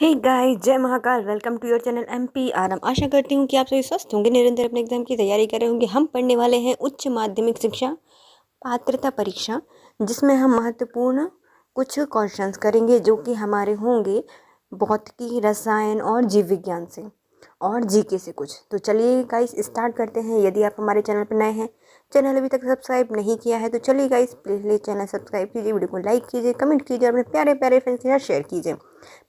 Hey guys, Jai Mahakal. Welcome to your channel MP RM. आशा करती हूँ कि आप सभी स्वस्थ होंगे, निरंतर अपने एग्जाम की तैयारी कर रहे होंगे। हम पढ़ने वाले हैं उच्च माध्यमिक शिक्षा पात्रता परीक्षा, जिसमें हम महत्वपूर्ण कुछ क्वेश्चंस करेंगे जो कि हमारे होंगे भौतिकी, रसायन और जीव विज्ञान से और जीके से कुछ। तो चलिए गाइस स्टार्ट करते हैं। यदि आप हमारे चैनल पर नए हैं, चैनल अभी तक सब्सक्राइब नहीं किया है, तो चलिए गाइस प्लीज चैनल सब्सक्राइब कीजिए, वीडियो को लाइक कीजिए, कमेंट कीजिए और अपने प्यारे प्यारे फ्रेंड्स के साथ शेयर कीजिए।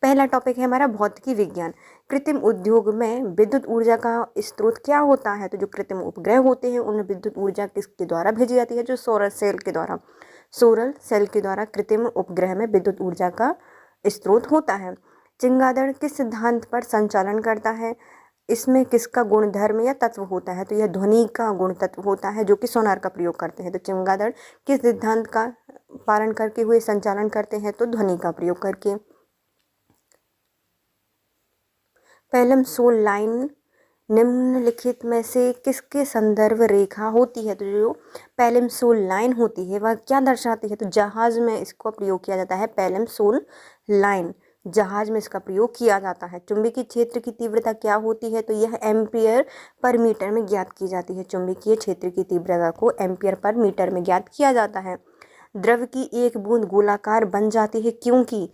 पहला टॉपिक है हमारा भौतिकी विज्ञान। कृत्रिम उद्योग में विद्युत ऊर्जा का स्रोत क्या होता है? तो जो कृत्रिम उपग्रह होते हैं उनमें विद्युत ऊर्जा किसके द्वारा भेजी जाती है? जो सोलर सेल के द्वारा। सोलर सेल के द्वारा कृत्रिम उपग्रह में विद्युत ऊर्जा का स्रोत होता है। चमगादड़ किस सिद्धांत पर संचालन करता है? इसमें किसका गुणधर्म या तत्व होता है? तो यह ध्वनि का गुण तत्व होता है, जो कि सोनार का प्रयोग करते हैं। तो चमगादड़ किस सिद्धांत का पालन करके हुए संचालन करते हैं? तो ध्वनि का प्रयोग करके। पैलम सोल लाइन निम्नलिखित में से किसके संदर्भ रेखा होती है? तो जो पैलम सोल लाइन होती है वह क्या दर्शाती है? तो जहाज में इसको प्रयोग किया जाता है। पैलम सोल लाइन जहाज में इसका प्रयोग किया जाता है। चुंबकीय क्षेत्र की तीव्रता क्या होती है? तो यह एम्पियर पर मीटर में ज्ञात की जाती है। चुंबकीय क्षेत्र की तीव्रता को एम्पियर पर मीटर में ज्ञात किया जाता है। द्रव की एक बूंद गोलाकार बन जाती है क्योंकि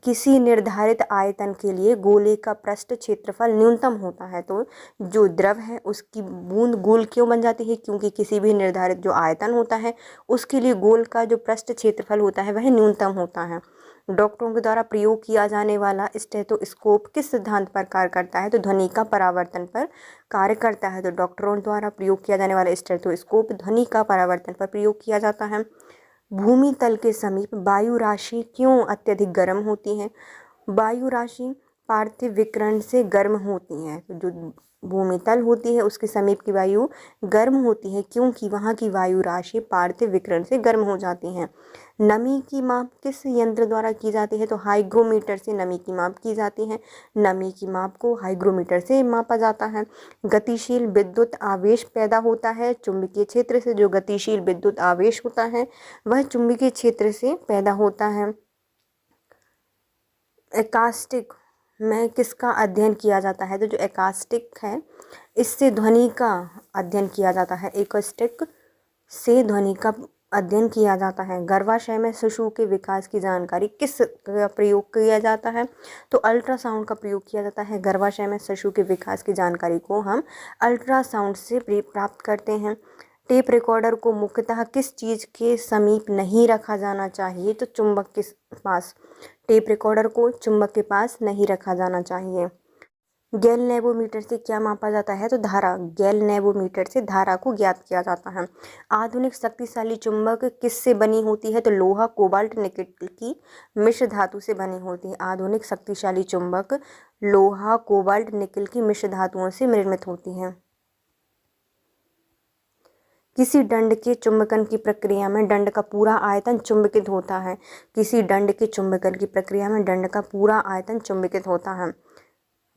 किसी निर्धारित आयतन के लिए गोले का पृष्ठ क्षेत्रफल न्यूनतम होता है। तो जो द्रव है उसकी बूंद गोल क्यों बन जाती है? क्योंकि किसी भी निर्धारित जो आयतन होता है उसके लिए गोल का जो पृष्ठ क्षेत्रफल होता है वह न्यूनतम होता है। डॉक्टरों के द्वारा प्रयोग किया जाने वाला स्टेथोस्कोप किस सिद्धांत पर कार्य करता है? तो ध्वनि का परावर्तन पर कार्य करता है। तो डॉक्टरों द्वारा प्रयोग किया जाने वाला स्टेथोस्कोप ध्वनि का परावर्तन पर प्रयोग किया जाता है। भूमि तल के समीप वायु राशि क्यों अत्यधिक गर्म होती है? वायु राशि पार्थिव विकिरण से गर्म होती है। तो जो भूमि तल होती है उसके समीप की वायु गर्म होती है क्योंकि वहाँ की वायु राशि पार्थिव विकिरण से गर्म हो जाती है। नमी की माप किस यंत्र द्वारा की जाती है? तो हाइग्रोमीटर से नमी की माप की जाती है। नमी की माप को हाइग्रोमीटर से मापा जाता है। गतिशील विद्युत आवेश पैदा होता है चुंबकीय क्षेत्र से। जो गतिशील विद्युत आवेश होता है वह चुंबकीय क्षेत्र से पैदा होता है। एकास्टिक में किसका अध्ययन किया जाता है? तो जो एकास्टिक है इससे ध्वनि का अध्ययन किया जाता है। एकास्टिक से ध्वनि का अध्ययन किया जाता है। गर्भाशय में शिशु के विकास की जानकारी किस का प्रयोग किया जाता है? तो अल्ट्रासाउंड का प्रयोग किया जाता है। गर्भाशय में शिशु के विकास की जानकारी को हम अल्ट्रासाउंड से प्राप्त करते हैं। टेप रिकॉर्डर को मुख्यतः किस चीज़ के समीप नहीं रखा जाना चाहिए? तो चुंबक के पास। टेप रिकॉर्डर को चुंबक के पास नहीं रखा जाना चाहिए। गैल्वेनोमीटर से क्या मापा जाता है? तो धारा। गैल्वेनोमीटर से धारा को ज्ञात किया जाता है। आधुनिक शक्तिशाली चुंबक किससे बनी होती है? तो लोहा, कोबाल्ट, निकल की मिश्र धातु से बनी होती है। आधुनिक शक्तिशाली चुंबक लोहा, कोबाल्ट, निकल की मिश्र धातुओं से निर्मित होती है। किसी दंड के चुंबकन की प्रक्रिया में दंड का पूरा आयतन चुंबकित होता है। किसी दंड के चुंबकन की प्रक्रिया में दंड का पूरा आयतन चुंबकित होता है।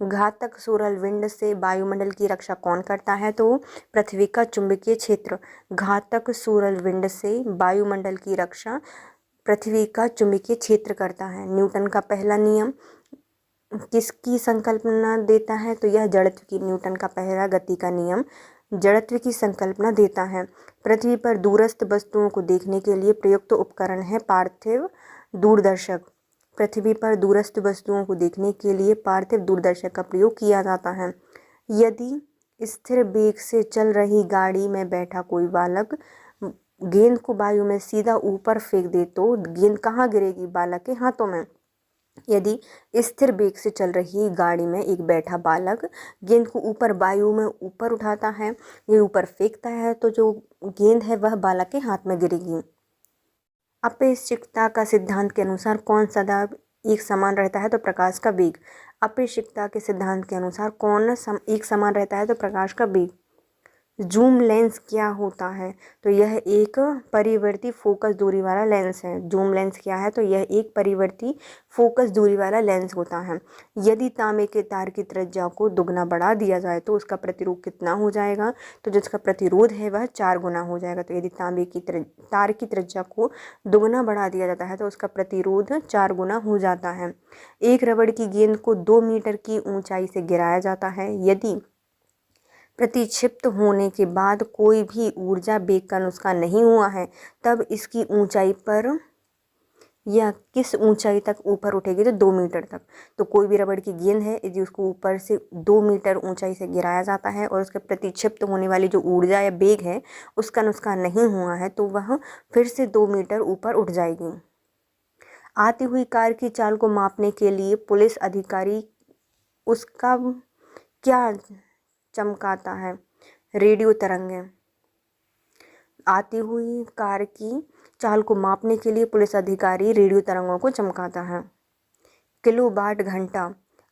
घातक सोलर विंड से वायुमंडल की रक्षा कौन करता है? तो पृथ्वी का चुंबकीय क्षेत्र। घातक सोलर विंड से वायुमंडल की रक्षा पृथ्वी का चुंबकीय क्षेत्र करता है। न्यूटन का पहला नियम किसकी संकल्पना देता है? तो यह जड़त्व की। न्यूटन का पहला गति का नियम जड़त्व की संकल्पना देता है। पृथ्वी पर दूरस्थ वस्तुओं को देखने के लिए प्रयुक्त उपकरण है पार्थिव दूरदर्शक। पृथ्वी पर दूरस्थ वस्तुओं को देखने के लिए पार्थिव दूरदर्शक का प्रयोग किया जाता है। यदि स्थिर वेग से चल रही गाड़ी में बैठा कोई बालक गेंद को वायु में सीधा ऊपर फेंक दे तो गेंद कहाँ गिरेगी? बालक के हाथों में। यदि स्थिर वेग से चल रही गाड़ी में एक बैठा बालक गेंद को ऊपर वायु में ऊपर उठाता है, ये ऊपर फेंकता है, तो जो गेंद है वह बालक के हाथ में गिरेगी। अपेक्षिकता का सिद्धांत के अनुसार कौन सदा एक समान रहता है? तो प्रकाश का वेग। अपेक्षिकता के सिद्धांत के अनुसार कौन एक समान रहता है? तो प्रकाश का वेग। जूम लेंस क्या होता है? तो यह एक परिवर्ती फोकस दूरी वाला लेंस है। जूम लेंस क्या है? तो यह एक परिवर्ती फोकस दूरी वाला लेंस होता है। यदि तांबे के तार की त्रिज्या को दुगना बढ़ा दिया जाए तो उसका प्रतिरोध कितना हो जाएगा? तो जिसका प्रतिरोध है वह 4 गुना हो जाएगा। तो यदि तांबे की तार की त्रिज्या को दुगना बढ़ा दिया जाता है तो उसका प्रतिरोध 4 गुना हो जाता है। एक रबड़ की गेंद को 2 मीटर की ऊंचाई से गिराया जाता है। यदि प्रतिक्षिप्त होने के बाद कोई भी ऊर्जा वेग का नुकसान नहीं हुआ है तब इसकी ऊंचाई पर या किस ऊंचाई तक ऊपर उठेगी? तो 2 मीटर तक। तो कोई भी रबड़ की गेंद है यदि उसको ऊपर से 2 मीटर ऊंचाई से गिराया जाता है और उसके प्रतिक्षिप्त होने वाली जो ऊर्जा या वेग है उसका नुकसान नहीं हुआ है तो वह फिर से 2 मीटर ऊपर उठ जाएगी। आती हुई कार की चाल को मापने के लिए पुलिस अधिकारी उसका क्या चमकाता है? रेडियो तरंगें। आती हुई कार की चाल को मापने के लिए पुलिस अधिकारी रेडियो तरंगों को चमकाता है। किलोवाट घंटा।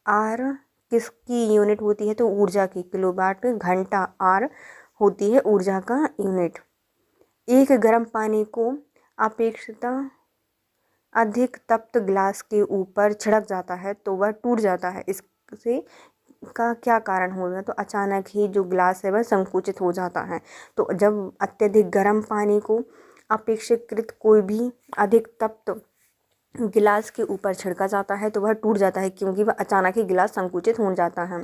आर किसकी यूनिट होती है? तो ऊर्जा की। किलोवाट घंटा आर होती है ऊर्जा का यूनिट। एक गर्म पानी को अपेक्षित अधिक तप्त ग्लास के ऊपर छिड़क जाता है तो वह टूट जाता है। इससे का क्या कारण होगा? तो अचानक ही जो ग्लास है वह संकुचित हो जाता है। तो जब अत्यधिक गर्म पानी को अपेक्षाकृत कोई भी अधिक तप्त गिलास के ऊपर छिड़का जाता है तो वह टूट जाता है क्योंकि वह अचानक ही गिलास संकुचित हो जाता है।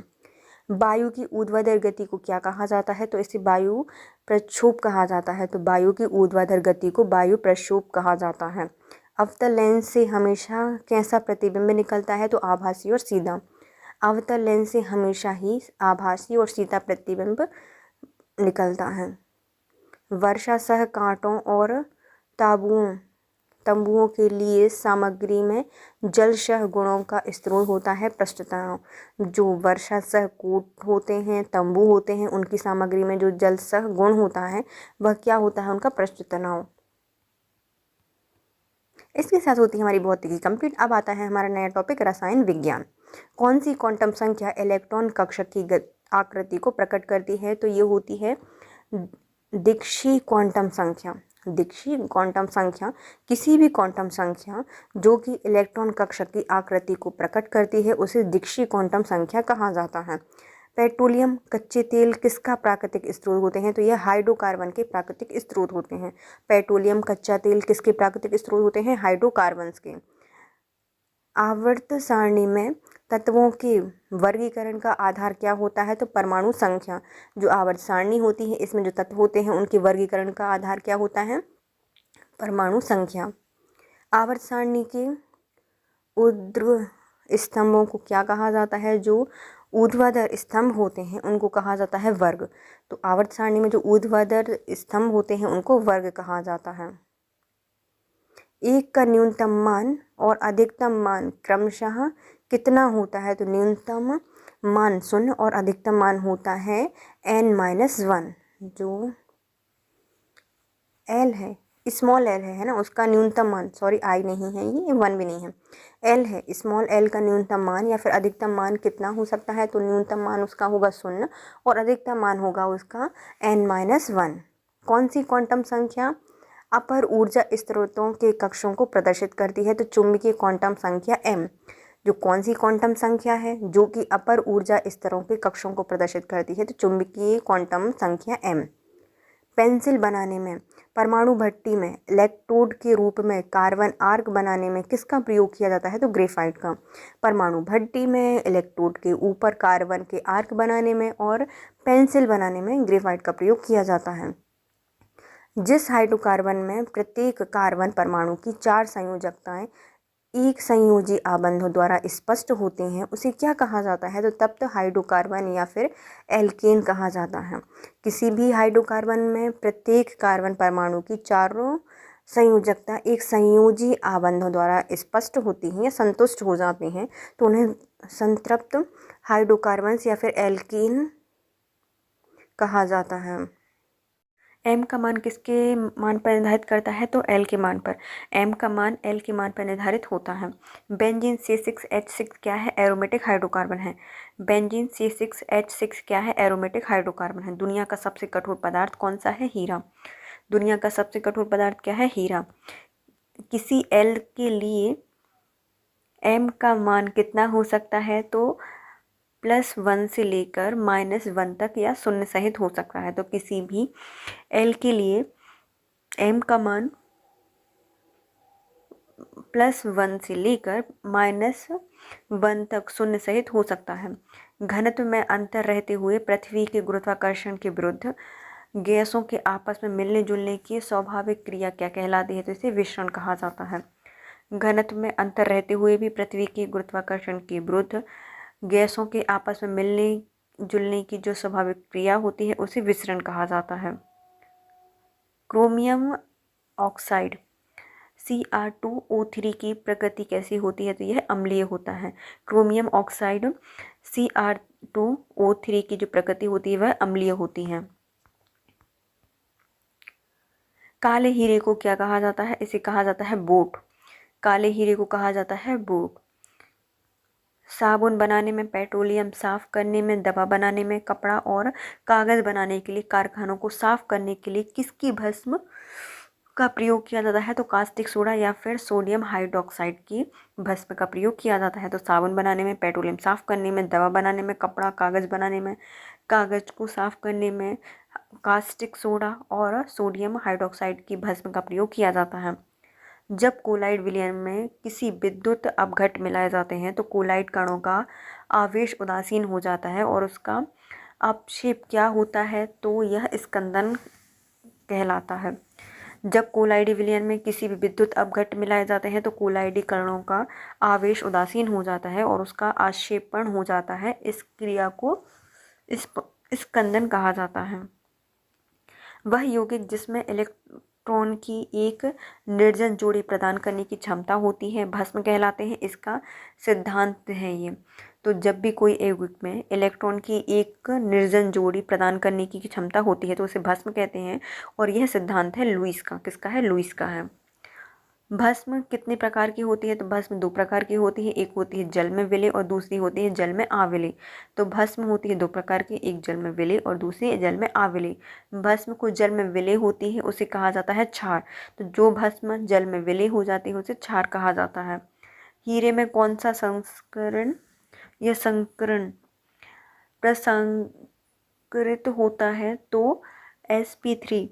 वायु की ऊर्ध्वाधर गति को क्या कहा जाता है? तो इसे वायु प्रक्षोभ कहा जाता है। तो वायु की ऊर्ध्वाधर गति को वायु प्रक्षोभ कहा जाता है। अवतल लेंस से हमेशा कैसा प्रतिबिंब निकलता है? तो आभासी और सीधा। अवतल लेंस से हमेशा ही आभासी और सीधा प्रतिबिंब निकलता है। वर्षा सह कांटों और तंबुओं के लिए सामग्री में जल सह गुणों का स्रोत होता है पृष्ठ तनाव। जो वर्षा सह कोट होते हैं, तंबू होते हैं, उनकी सामग्री में जो जल सह गुण होता है वह क्या होता है? उनका पृष्ठ तनाव। इसके साथ होती है हमारी भौतिकी कंप्लीट। अब आता है हमारा नया टॉपिक रसायन विज्ञान। कौन सी क्वांटम संख्या इलेक्ट्रॉन कक्षा की आकृति को प्रकट करती है? तो ये होती है दीक्षी क्वांटम संख्या। दीक्षी क्वांटम संख्या किसी भी क्वांटम संख्या जो कि इलेक्ट्रॉन कक्षा की आकृति को प्रकट करती है उसे दीक्षी क्वांटम संख्या कहा जाता है। पेट्रोलियम कच्चे तेल किसका प्राकृतिक स्रोत होते हैं? तो यह हाइड्रोकार्बन के प्राकृतिक स्रोत होते हैं। पेट्रोलियम कच्चा तेल किसके प्राकृतिक स्रोत होते हैं? हाइड्रोकार्बन्स के। आवर्त सारणी में तत्वों के वर्गीकरण का आधार क्या होता है? तो परमाणु संख्या। जो आवर्त सारणी होती है इसमें जो तत्व होते हैं उनके वर्गीकरण का आधार क्या होता है? परमाणु संख्या। आवर्त सारणी के ऊर्ध्व स्तंभों को क्या कहा जाता है? जो ऊर्ध्वाधर स्तंभ होते हैं उनको कहा जाता है वर्ग। तो आवर्त सारणी में जो ऊर्ध्वाधर स्तंभ होते हैं उनको वर्ग कहा जाता है। एक का न्यूनतम मान और अधिकतम मान क्रमशः कितना होता है? तो न्यूनतम मान 0 और अधिकतम मान होता है n-1। जो l है, स्मॉल l है ना, उसका न्यूनतम मान, सॉरी i नहीं है, ये 1 भी नहीं है, l है, स्मॉल l का न्यूनतम मान या फिर अधिकतम मान कितना हो सकता है? तो न्यूनतम मान उसका होगा 0 और अधिकतम मान होगा उसका n-1। कौन सी क्वांटम संख्या अपर ऊर्जा स्रोतों के कक्षों को प्रदर्शित करती है? तो चुंबकीय क्वांटम संख्या m। जो कौन सी क्वांटम संख्या है जो कि अपर ऊर्जा स्तरों के कक्षों को प्रदर्शित करती है? तो चुंबकीय क्वांटम संख्या m। पेंसिल बनाने में परमाणु भट्टी में इलेक्ट्रोड के रूप में कार्बन आर्क बनाने में किसका प्रयोग किया जाता है? तो ग्रेफाइट का। परमाणु भट्टी में इलेक्ट्रोड के ऊपर कार्बन के आर्क बनाने में और पेंसिल बनाने में ग्रेफाइट का प्रयोग किया जाता है। जिस हाइड्रोकार्बन में प्रत्येक कार्बन परमाणु की 4 संयोजकताएं एक संयोजी आबंधों द्वारा स्पष्ट होते हैं उसे क्या कहा जाता है? तो तप्त हाइड्रोकार्बन या फिर एल्केन कहा जाता है। किसी भी हाइड्रोकार्बन में प्रत्येक कार्बन परमाणु की 4 संयोजकता एक संयोजी आबंधों द्वारा स्पष्ट होती हैं या संतुष्ट हो जाते हैं तो उन्हें संतृप्त हाइड्रोकार्बन या फिर एल्केन कहा जाता है। m का मान किसके मान पर निर्धारित करता है? तो l के मान पर। m का मान l के मान पर निर्धारित होता है। बेंजीन C6H6 क्या है? एरोमेटिक हाइड्रोकार्बन है। बेंजीन C6H6 क्या है? एरोमेटिक हाइड्रोकार्बन है। दुनिया का सबसे कठोर पदार्थ कौन सा है? हीरा। दुनिया का सबसे कठोर पदार्थ क्या है? हीरा। किसी l के लिए m का मान कितना हो सकता है? तो +1 से लेकर -1 तक या शून्य सहित हो सकता है। तो किसी भी l के लिए m का मान +1 से लेकर -1 तक शून्य सहित हो सकता है। घनत्व में अंतर रहते हुए पृथ्वी के गुरुत्वाकर्षण के विरुद्ध गैसों के आपस में मिलने जुलने की स्वाभाविक क्रिया क्या कहलाती है? तो इसे विसरण कहा जाता है। घनत्व में अंतर रहते हुए भी पृथ्वी के गुरुत्वाकर्षण के विरुद्ध गैसों के आपस में मिलने जुलने की जो स्वाभाविक क्रिया होती है उसे विसरण कहा जाता है। क्रोमियम ऑक्साइड Cr2O3 की प्रकृति कैसी होती है? तो यह अम्लीय होता है। क्रोमियम ऑक्साइड Cr2O3 की जो प्रकृति होती है वह अम्लीय होती है। काले हीरे को क्या कहा जाता है? इसे कहा जाता है बोट। काले हीरे को कहा जाता है बोट। साबुन बनाने में, पेट्रोलियम साफ करने में, दवा बनाने में, कपड़ा और कागज़ बनाने के लिए, कारखानों को साफ करने के लिए किसकी भस्म का प्रयोग किया जाता है? तो कास्टिक सोडा या फिर सोडियम हाइड्रोक्साइड की भस्म का प्रयोग किया जाता है। तो साबुन बनाने में, पेट्रोलियम साफ करने में, दवा बनाने में, कपड़ा कागज़ बनाने में, कागज़ को साफ करने में कास्टिक सोडा और सोडियम हाइड्रोक्साइड की भस्म का प्रयोग किया जाता है। जब कोलाइड विलयन में किसी विद्युत अपघट मिलाए जाते हैं तो कोलाइड कणों का आवेश उदासीन हो जाता है और उसका अपक्षेप क्या होता है? तो यह स्कंदन कहलाता है। जब कोलाइडी विलयन में किसी भी विद्युत अपघट मिलाए जाते हैं तो कोलाइडी कणों का आवेश उदासीन हो जाता है और उसका आक्षेपण हो जाता है। इस क्रिया को स्कंदन कहा जाता है। वह यौगिक जिसमें इलेक्ट्रॉन की एक निर्जन जोड़ी प्रदान करने की क्षमता होती है भस्म कहलाते हैं। इसका सिद्धांत है ये। तो जब भी कोई यौगिक में इलेक्ट्रॉन की एक निर्जन जोड़ी प्रदान करने की क्षमता होती है तो उसे भस्म कहते हैं। और यह सिद्धांत है लुईस का। किसका है? लुईस का है। भस्म कितने प्रकार की होती है? तो भस्म 2 प्रकार की होती है। एक होती है जल में विलय और दूसरी होती है जल में आविलय। तो भस्म होती है 2 प्रकार की, एक जल में विलय और दूसरी जल में आविलय। भस्म को जल में विलय होती है उसे कहा जाता है क्षार। तो जो भस्म जल में विलय हो जाती है उसे क्षार कहा जाता है। हीरे में कौन सा संस्करण या संकरण प्रसंस्कृत होता है? तो sp3।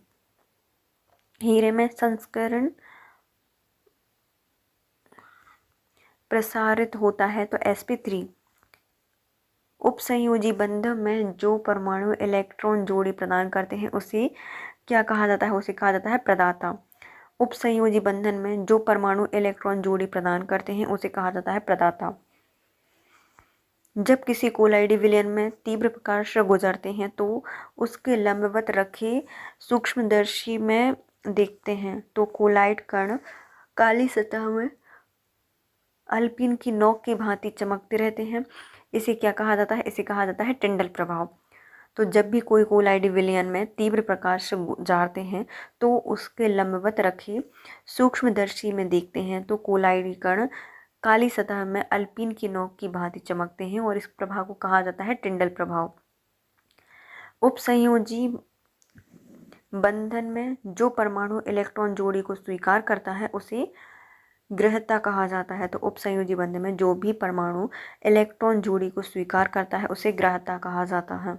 हीरे में संस्करण प्रसारित होता है तो sp3। उपसंयोजी बंध में जो परमाणु इलेक्ट्रॉन जोड़ी प्रदान करते हैं उसे क्या कहा जाता है? उसे कहा जाता है प्रदाता। उपसंयोजी बंधन में जो परमाणु इलेक्ट्रॉन जोड़ी प्रदान करते हैं उसे कहा जाता है प्रदाता। जब किसी कोलाइडी विलयन में तीव्र प्रकाश गुजरते हैं तो उसके लंबवत रखे सूक्ष्मदर्शी में देखते हैं तो कोलाइड कण काली सतह में अल्पिन की नोक की भांति चमकते रहते हैं। इसे क्या कहा जाता है? इसे कहा जाता है टिंडल प्रभाव। तो जब भी कोई कोलाइडी विलयन में तीव्र प्रकाश से गुजारते हैं तो उसके लंबवत रखे सूक्ष्मदर्शी में देखते हैं तो कोलाइडी कण काली सतह में अल्पिन की नोक की भांति चमकते हैं और इस प्रभाव को कहा जाता है टिंडल प्रभाव। उपसंयोजी बंधन में जो परमाणु इलेक्ट्रॉन जोड़ी को स्वीकार करता है उसे ग्रहता कहा जाता है। तो उपसंयोजी बंधन में जो भी परमाणु इलेक्ट्रॉन जोड़ी को स्वीकार करता है उसे ग्रहता कहा जाता है।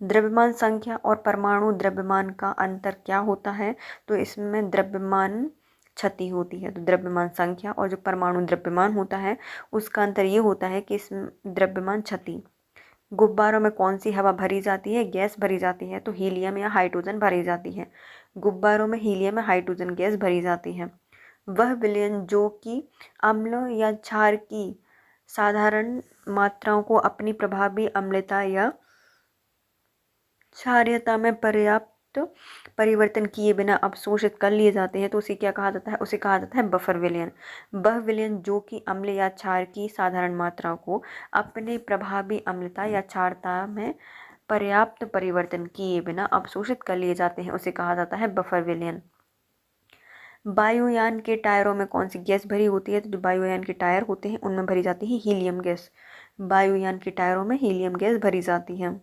द्रव्यमान संख्या और परमाणु द्रव्यमान का अंतर क्या होता है? तो इसमें द्रव्यमान क्षति होती है। तो द्रव्यमान संख्या और जो परमाणु द्रव्यमान होता है उसका अंतर ये होता है कि इसमें द्रव्यमान क्षति। गुब्बारों में कौन सी हवा भरी जाती है? गैस भरी जाती है। तो हीलियम या हाइड्रोजन भरी जाती है। गुब्बारों में हीलियम या हाइड्रोजन गैस भरी जाती है। वह विलयन जो कि अम्ल या क्षार की साधारण मात्राओं को अपनी प्रभावी अम्लता या क्षारीयता में पर्याप्त परिवर्तन किए बिना अवशोषित कर लिए जाते हैं तो उसे क्या कहा जाता है? उसे कहा जाता है बफर विलयन। वह विलयन जो कि अम्ल या क्षार की साधारण मात्राओं को अपने प्रभावी अम्लता या क्षारता में पर्याप्त परिवर्तन किए बिना अवशोषित कर लिए जाते हैं उसे कहा जाता है बफर विलयन। वायुयान के टायरों में कौन सी गैस भरी होती है? तो जो वायुयान के टायर होते हैं उनमें भरी जाती है हीलियम गैस। वायुयान के टायरों में हीलियम गैस भरी जाती है।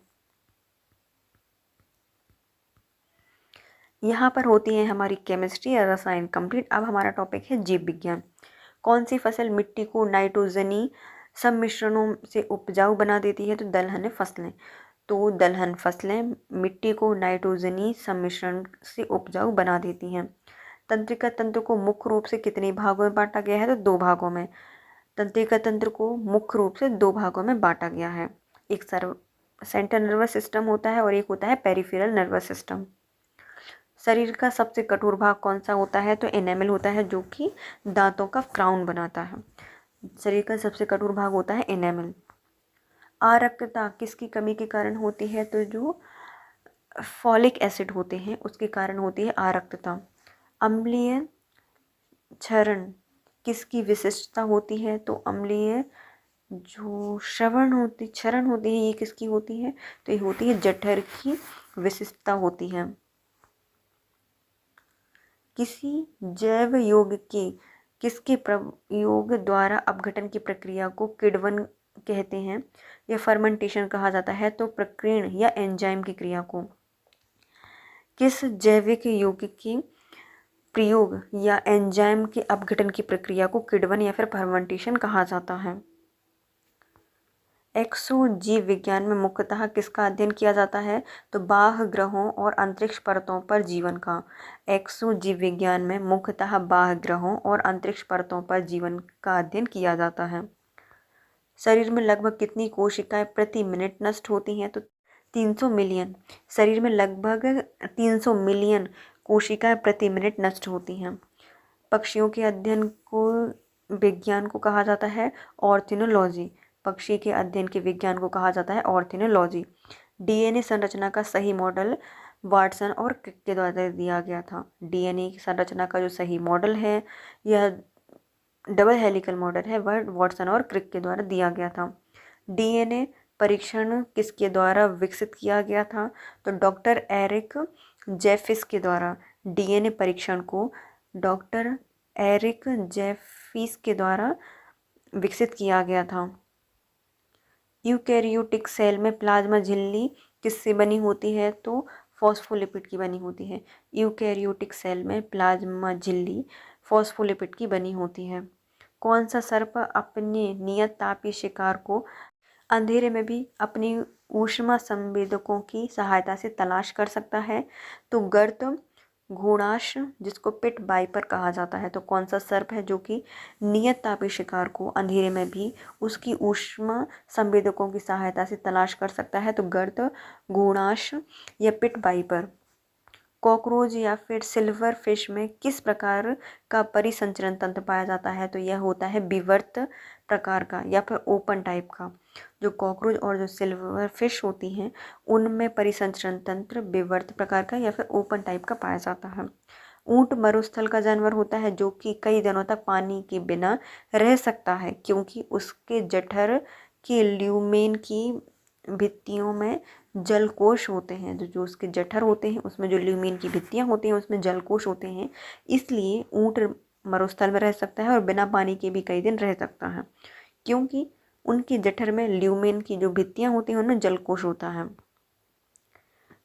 यहाँ पर होती है हमारी केमिस्ट्री या रसायन कंप्लीट। अब हमारा टॉपिक है जीव विज्ञान। कौन सी फसल मिट्टी को नाइट्रोजनी सम्मिश्रणों से उपजाऊ बना देती है? तो दलहन फसलें। तो दलहन फसलें मिट्टी को नाइट्रोजनी सम्मिश्रण से उपजाऊ बना देती हैं। तंत्रिका तंत्र को मुख्य रूप से कितने भागों में बांटा गया है? तो 2 भागों में। तंत्रिका तंत्र को मुख्य रूप से 2 भागों में बांटा गया है। एक सेंट्रल नर्वस सिस्टम होता है और एक होता है पेरिफेरल नर्वस सिस्टम। शरीर का सबसे कठोर भाग कौन सा होता है? तो एनेमल होता है, जो कि दांतों का क्राउन बनाता है। शरीर का सबसे कठोर भाग होता है एनेमल। आरक्तता किसकी कमी के कारण होती है? तो जो फॉलिक एसिड होते हैं उसके कारण होती है आरक्तता। अम्लीय क्षरण किसकी विशिष्टता होती है? तो अम्लीय जो क्षरण होती है ये किसकी होती है? तो ये होती है जठर की विशिष्टता होती है। किसी जैव यौग के किसके प्रयोग द्वारा अपघटन की प्रक्रिया को किण्वन कहते हैं या फर्मेंटेशन कहा जाता है? तो प्रकीर्ण या एंजाइम की क्रिया को। किस जैविक यौग के प्रयोग या एंजाइम के अपघटन की प्रक्रिया को किण्वन या फिर फर्मेंटेशन कहा जाता है? एक्सोजीव विज्ञान में मुख्यतः किसका अध्ययन किया जाता है? तो बाह्य ग्रहों और अंतरिक्ष परतों पर जीवन का। एक्सोजीव विज्ञान में मुख्यतः बाह्य ग्रहों और अंतरिक्ष परतों पर जीवन का अध्ययन किया जाता है। शरीर में लगभग कितनी कोशिकाएं प्रति मिनट नष्ट होती हैं? तो 300 मिलियन। शरीर में लगभग 300 मिलियन कोशिकाएं प्रति मिनट नष्ट होती हैं। पक्षियों के अध्ययन को विज्ञान को कहा जाता है ऑर्निथोलॉजी। पक्षी के अध्ययन के विज्ञान को कहा जाता है ऑर्निथोलॉजी। डीएनए संरचना का सही मॉडल वाटसन और क्रिक के द्वारा दिया गया था। डीएनए की संरचना का जो सही मॉडल है यह डबल हेलिकल मॉडल है, वह वाटसन और क्रिक के द्वारा दिया गया था। डीएनए परीक्षण किसके द्वारा विकसित किया गया था? तो डॉक्टर एरिक जेफिस के द्वारा। डीएनए परीक्षण को डॉक्टर एरिक जेफिस के द्वारा विकसित किया गया था। यूकैरियोटिक सेल में प्लाज्मा झिल्ली किससे बनी होती है? तो फॉस्फोलिपिड की बनी होती है। यूकैरियोटिक सेल में प्लाज्मा झिल्ली फॉस्फोलिपिड की बनी होती है। कौन सा सर्प अपने नियत तापीय शिकार को अंधेरे में भी अपनी ऊष्मा संवेदकों की सहायता से तलाश कर सकता है? तो गर्त घोड़ाश, जिसको पिट वाइपर कहा जाता है। तो कौन सा सर्प है जो कि नियत तापीय शिकार को अंधेरे में भी उसकी ऊष्मा संवेदकों की सहायता से तलाश कर सकता है? तो गर्त घोड़ाश या पिट वाइपर। कॉकरोच या फिर सिल्वर फिश में किस प्रकार का परिसंचरण तंत्र पाया जाता है? तो यह होता है विवर्त प्रकार का या फिर ओपन टाइप का। जो कॉकरोच और जो सिल्वर फिश होती हैं उनमें परिसंचरण तंत्र विवर्त प्रकार का या फिर ओपन टाइप का पाया जाता है। ऊंट मरुस्थल का जानवर होता है जो कि कई दिनों तक पानी के बिना रह सकता है, क्योंकि उसके जठर के ल्यूमेन की भित्तियों में जलकोश होते हैं। जो उसके जठर होते हैं उसमें जो ल्यूमेन की भित्तियां होती हैं उसमें जलकोश होते हैं, इसलिए ऊंट मरुस्थल में रह सकता है और बिना पानी के भी कई दिन रह सकता है, क्योंकि उनके जठर में ल्यूमेन की जो भित्तियां होती हैं उनमें जलकोश होता है।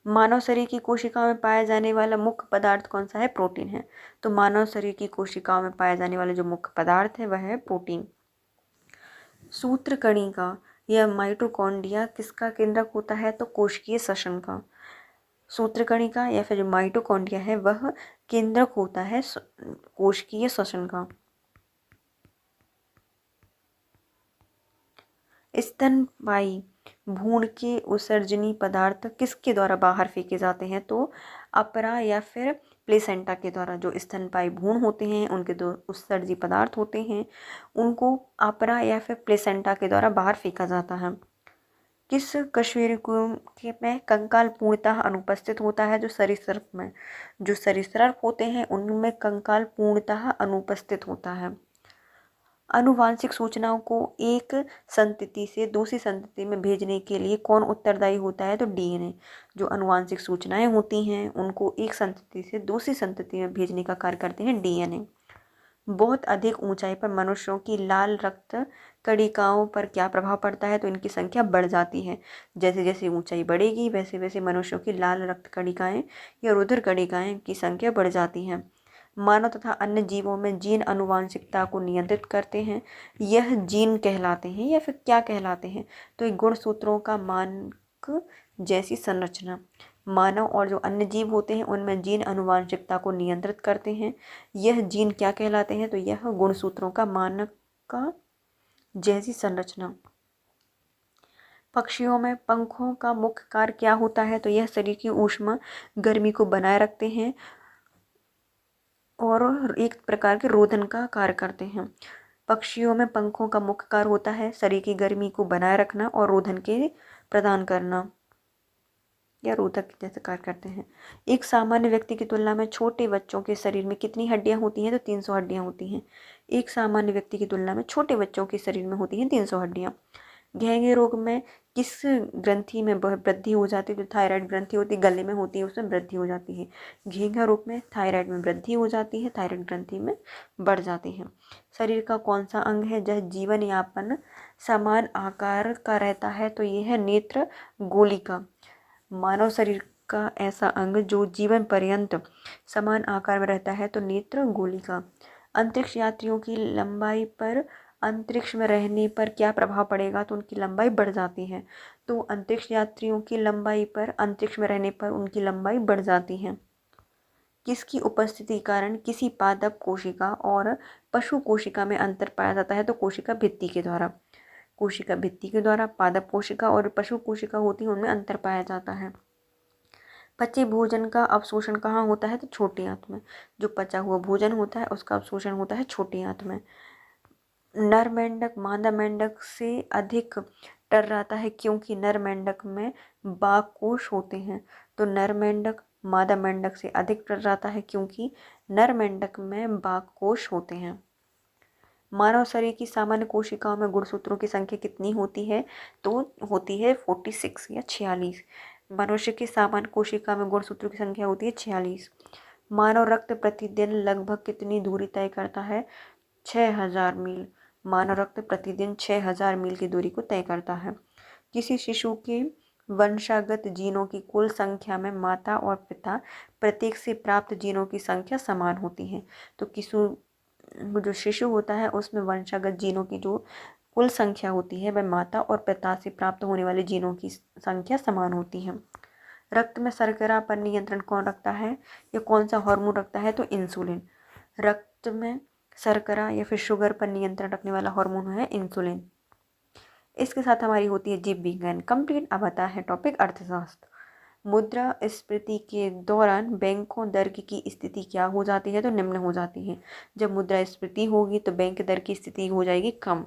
मानव शरीर की कोशिकाओं में पाया जाने वाला मुख्य पदार्थ कौन सा है? प्रोटीन है। तो मानव शरीर की कोशिकाओं में पाया जाने वाला जो मुख्य पदार्थ है वह है प्रोटीन। सूत्रकणिका या माइटोकॉन्ड्रिया किसका केंद्रक होता है? तो कोशिकीय श्वसन का। सूत्रकणिका या फिर जो माइटोकॉन्ड्रिया है वह केंद्रक होता है कोशिकीय श्वसन का। स्तनपायी भ्रूण के उत्सर्जनी पदार्थ किसके द्वारा बाहर फेंके जाते हैं? तो अपरा या फिर प्लेसेंटा के द्वारा। जो स्तनपायी भ्रूण होते हैं उनके दो उत्सर्जी पदार्थ होते हैं, उनको अपरा या फिर प्लेसेंटा के द्वारा बाहर फेंका जाता है। किस कशेरुकी में कंकाल पूर्णतः अनुपस्थित होता है? जो सरीसृप में। जो सरीसृप होते हैं उनमें कंकाल पूर्णतः अनुपस्थित होता है। आनुवांशिक सूचनाओं को एक संतति से दूसरी संतति में भेजने के लिए कौन उत्तरदायी होता है? तो डीएनए। जो आनुवांशिक सूचनाएं होती हैं उनको एक संतति से दूसरी संतति में भेजने का कार्य करते हैं डीएनए। बहुत अधिक ऊंचाई पर मनुष्यों की लाल रक्त कणिकाओं पर क्या प्रभाव पड़ता है? तो इनकी संख्या बढ़ जाती है। जैसे जैसे ऊंचाई बढ़ेगी वैसे वैसे मनुष्यों की लाल रक्त कणिकाएं या रुधिर कणिकाएं की संख्या बढ़ जाती है। मानव तथा अन्य जीवों में जीन आनुवांशिकता को नियंत्रित करते हैं। यह जीन कहलाते हैं या फिर क्या कहलाते हैं? तो एक गुणसूत्रों का मानक जैसी संरचना। मानव और जो अन्य जीव होते हैं उनमें जीन आनुवांशिकता को नियंत्रित करते हैं। यह जीन क्या कहलाते हैं? तो यह गुणसूत्रों का मानक का जैसी संरचना। पक्षियों में पंखों का मुख्य कार्य क्या होता है? तो यह शरीर की ऊष्मा गर्मी को बनाए रखते हैं और एक प्रकार के रोदन का कार्य करते हैं। पक्षियों में पंखों का मुख्य कार्य होता है शरीर की गर्मी को बनाए रखना और रोदन के प्रदान करना या रोधक जैसे कार्य करते हैं। एक सामान्य व्यक्ति की तुलना में छोटे बच्चों के शरीर में कितनी हड्डियां होती हैं? तो 300 हड्डियां होती हैं। एक सामान्य व्यक्ति की तुलना में छोटे बच्चों के शरीर में होती हैं 300 हड्डियां। घेंघे रोग में किस ग्रंथि में वृद्धि हो जाती है? जो थायराइड ग्रंथि होती है गले में होती है उसमें वृद्धि हो जाती है। घेंघा रोग में थायराइड में वृद्धि हो जाती है, थायराइड ग्रंथि में बढ़ जाती है। शरीर का कौन सा अंग है जह जीवन यापन समान आकार का रहता है? तो यह है नेत्र गोलिका। मानव शरीर का ऐसा अंग जो जीवन पर्यंत समान आकार में रहता है तो नेत्र गोलिका। अंतरिक्ष यात्रियों की लंबाई पर अंतरिक्ष में रहने पर क्या प्रभाव पड़ेगा? तो उनकी लंबाई बढ़ जाती है। तो अंतरिक्ष यात्रियों की लंबाई पर अंतरिक्ष में रहने पर उनकी लंबाई बढ़ जाती है। किसकी उपस्थिति के कारण किसी पादप कोशिका और पशु कोशिका में अंतर पाया जाता है? तो कोशिका भित्ति के द्वारा। कोशिका भित्ति के द्वारा पादप कोशिका और पशु कोशिका होती है उनमें अंतर पाया जाता है। पचे भोजन का अवशोषण कहाँ होता है? तो छोटे आंत में। जो पचा हुआ भोजन होता है उसका अवशोषण होता है छोटे आंत में। नर मेंढक मादा मेंढक से अधिक टर्राता है क्योंकि नर मेंढक में बाग कोश होते हैं। तो नर मेंढक मादा मेंढक से अधिक टर्राता है क्योंकि नर मेंढक में बाग कोश होते हैं। मानव शरीर की सामान्य कोशिकाओं में गुणसूत्रों की संख्या कितनी होती है? तो होती है 46 या 46। मनुष्य की सामान्य कोशिका में गुणसूत्रों की संख्या होती है 46। मानव रक्त प्रतिदिन लगभग कितनी दूरी तय करता है? 6000 मील। मानव रक्त प्रतिदिन 6000 मील की दूरी को तय करता है। किसी शिशु के वंशागत जीनों की कुल संख्या में माता और पिता प्रत्येक से प्राप्त जीनों की संख्या समान होती है। तो जो शिशु होता है उसमें वंशागत जीनों की जो कुल संख्या होती है वह माता और पिता से प्राप्त होने वाले जीनों की संख्या समान होती है। रक्त में शर्करा पर नियंत्रण कौन रखता है या कौन सा हार्मोन रखता है? तो इंसुलिन। रक्त में शर्करा या फिर शुगर पर नियंत्रण रखने वाला हार्मोन है इंसुलिन। इसके साथ हमारी होती है जीव विज्ञान कंप्लीट। अब आता है टॉपिक अर्थशास्त्र। मुद्रास्फीति के दौरान बैंकों दर की स्थिति क्या हो जाती है? तो निम्न हो जाती है। जब मुद्रास्फीति होगी तो बैंक दर की स्थिति हो जाएगी कम।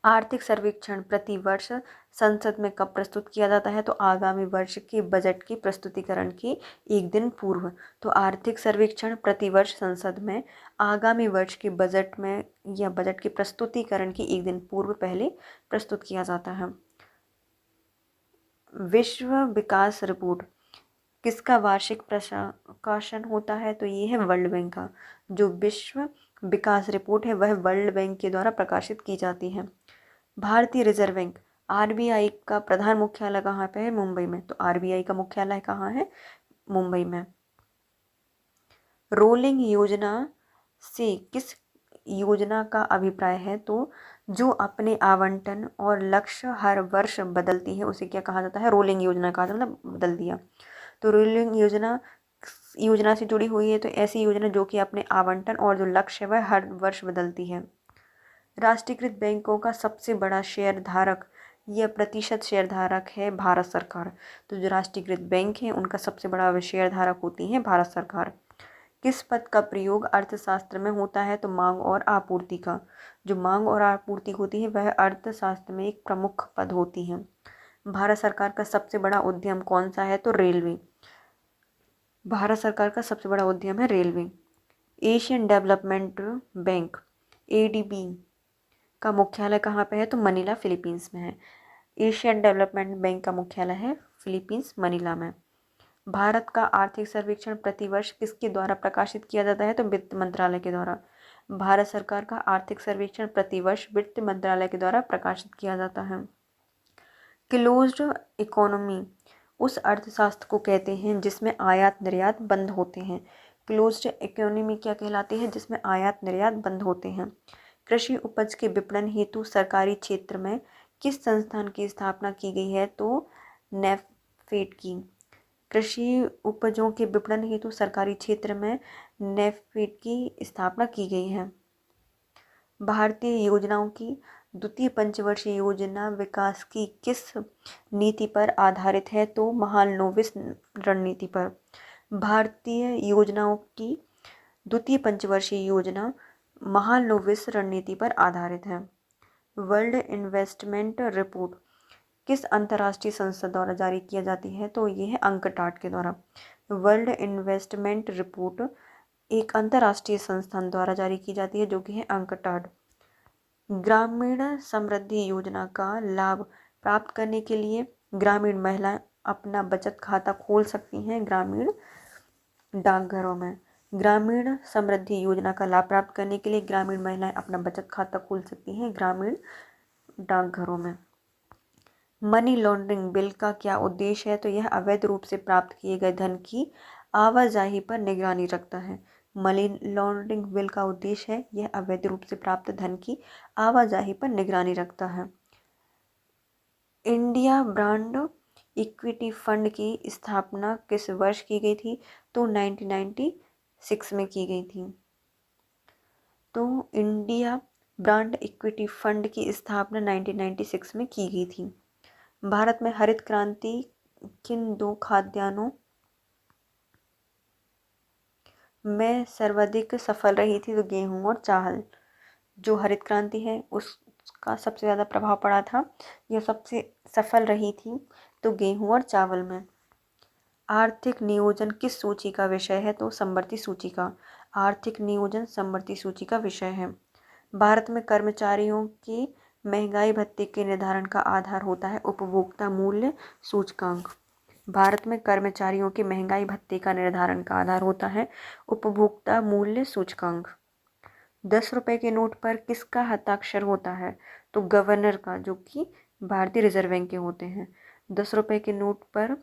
आर्थिक सर्वेक्षण प्रति वर्ष संसद में कब प्रस्तुत किया जाता है? तो आगामी वर्ष के बजट के प्रस्तुतिकरण के एक दिन पूर्व। तो आर्थिक सर्वेक्षण प्रति वर्ष संसद में आगामी वर्ष के बजट में या बजट के प्रस्तुतिकरण के एक दिन पूर्व पहले प्रस्तुत किया जाता है। विश्व विकास रिपोर्ट किसका वार्षिक प्रकाशन होता है? तो ये है वर्ल्ड बैंक का। जो विश्व विकास रिपोर्ट है वह वर्ल्ड बैंक के द्वारा प्रकाशित की जाती है। भारतीय रिजर्व बैंक आरबीआई का प्रधान मुख्यालय कहाँ पे है? मुंबई में। तो आरबीआई का मुख्यालय कहाँ है? मुंबई में। रोलिंग योजना से किस योजना का अभिप्राय है? तो जो अपने आवंटन और लक्ष्य हर वर्ष बदलती है उसे क्या कहा जाता है? रोलिंग योजना कहा जाता है, मतलब बदल दिया। तो रोलिंग योजना से जुड़ी हुई है। तो ऐसी योजना जो कि अपने आवंटन और जो लक्ष्य है वह हर वर्ष बदलती है। राष्ट्रीयकृत बैंकों का सबसे बड़ा शेयर धारक या प्रतिशत शेयर धारक है भारत सरकार। तो जो राष्ट्रीयकृत बैंक है उनका सबसे बड़ा शेयर धारक होती है भारत सरकार। किस पद का प्रयोग अर्थशास्त्र में होता है? तो मांग और आपूर्ति का। जो मांग और आपूर्ति होती है वह अर्थशास्त्र में एक प्रमुख पद होती है। भारत सरकार का सबसे बड़ा उद्यम कौन सा है? तो रेलवे। भारत सरकार का सबसे बड़ा उद्यम है railway. Asian development bank ADB का मुख्यालय कहाँ पे है? तो मनीला, फिलीपींस में है। एशियन डेवलपमेंट बैंक का मुख्यालय है फिलीपींस, मनीला में। भारत का आर्थिक सर्वेक्षण प्रतिवर्ष किसके द्वारा प्रकाशित किया जाता है? तो वित्त मंत्रालय के द्वारा। भारत सरकार का आर्थिक सर्वेक्षण प्रतिवर्ष वित्त मंत्रालय के द्वारा प्रकाशित किया जाता है। क्लोज्ड इकोनॉमी उस अर्थशास्त्र को कहते हैं जिसमें आयात निर्यात बंद होते हैं। क्लोज्ड इकोनॉमी क्या कहलाती है? जिसमें आयात निर्यात बंद होते हैं। कृषि उपज के विपणन हेतु सरकारी क्षेत्र में किस संस्थान की स्थापना की गई है? तो नेफेड की। कृषि उपजों के विपणन हेतु सरकारी क्षेत्र में नेफेड की स्थापना की गई है। भारतीय योजनाओं की द्वितीय पंचवर्षीय योजना विकास की किस नीति पर आधारित है? तो महालनोबिस रणनीति पर। भारतीय योजनाओं की द्वितीय पंचवर्षीय योजना महालनोबिस रणनीति पर आधारित है। वर्ल्ड इन्वेस्टमेंट रिपोर्ट किस अंतर्राष्ट्रीय संस्था द्वारा जारी किया जाती है? तो यह है अंकटाड के द्वारा। वर्ल्ड इन्वेस्टमेंट रिपोर्ट एक अंतर्राष्ट्रीय संस्थान द्वारा जारी की जाती है जो कि है अंकटाड। ग्रामीण समृद्धि योजना का लाभ प्राप्त करने के लिए ग्रामीण महिलाएं अपना बचत खाता खोल सकती हैं ग्रामीण डाकघरों में। ग्रामीण समृद्धि योजना का लाभ प्राप्त करने के लिए ग्रामीण महिलाएं अपना बचत खाता खोल सकती हैं ग्रामीण डाकघरों में। मनी लॉन्ड्रिंग बिल का क्या उद्देश्य है? तो यह अवैध रूप से प्राप्त किए गए धन की आवाजाही पर निगरानी रखता है। मनी लॉन्ड्रिंग बिल का उद्देश्य है यह अवैध रूप से प्राप्त धन की आवाजाही पर निगरानी रखता है। इंडिया ब्रांड इक्विटी फंड की स्थापना किस वर्ष की गई थी? तो 1996 में की गई थी। तो इंडिया ब्रांड इक्विटी फंड की स्थापना 1996 में की गई थी। भारत में हरित क्रांति किन दो खाद्यान्नों में सर्वाधिक सफल रही थी? तो गेहूं और चावल। जो हरित क्रांति है उसका सबसे ज़्यादा प्रभाव पड़ा था, यह सबसे सफल रही थी तो गेहूं और चावल में। आर्थिक नियोजन किस सूची का विषय है? तो समवर्ती सूची का। आर्थिक नियोजन समवर्ती सूची का विषय है। भारत में कर्मचारियों की महंगाई भत्ते के निर्धारण का आधार होता है उपभोक्ता मूल्य सूचकांक। भारत में कर्मचारियों के महंगाई भत्ते का निर्धारण का आधार होता है उपभोक्ता मूल्य सूचकांक। 10 रुपए के नोट पर किसका हस्ताक्षर होता है? तो गवर्नर का, जो कि भारतीय रिजर्व बैंक के होते हैं। 10 रुपए के नोट पर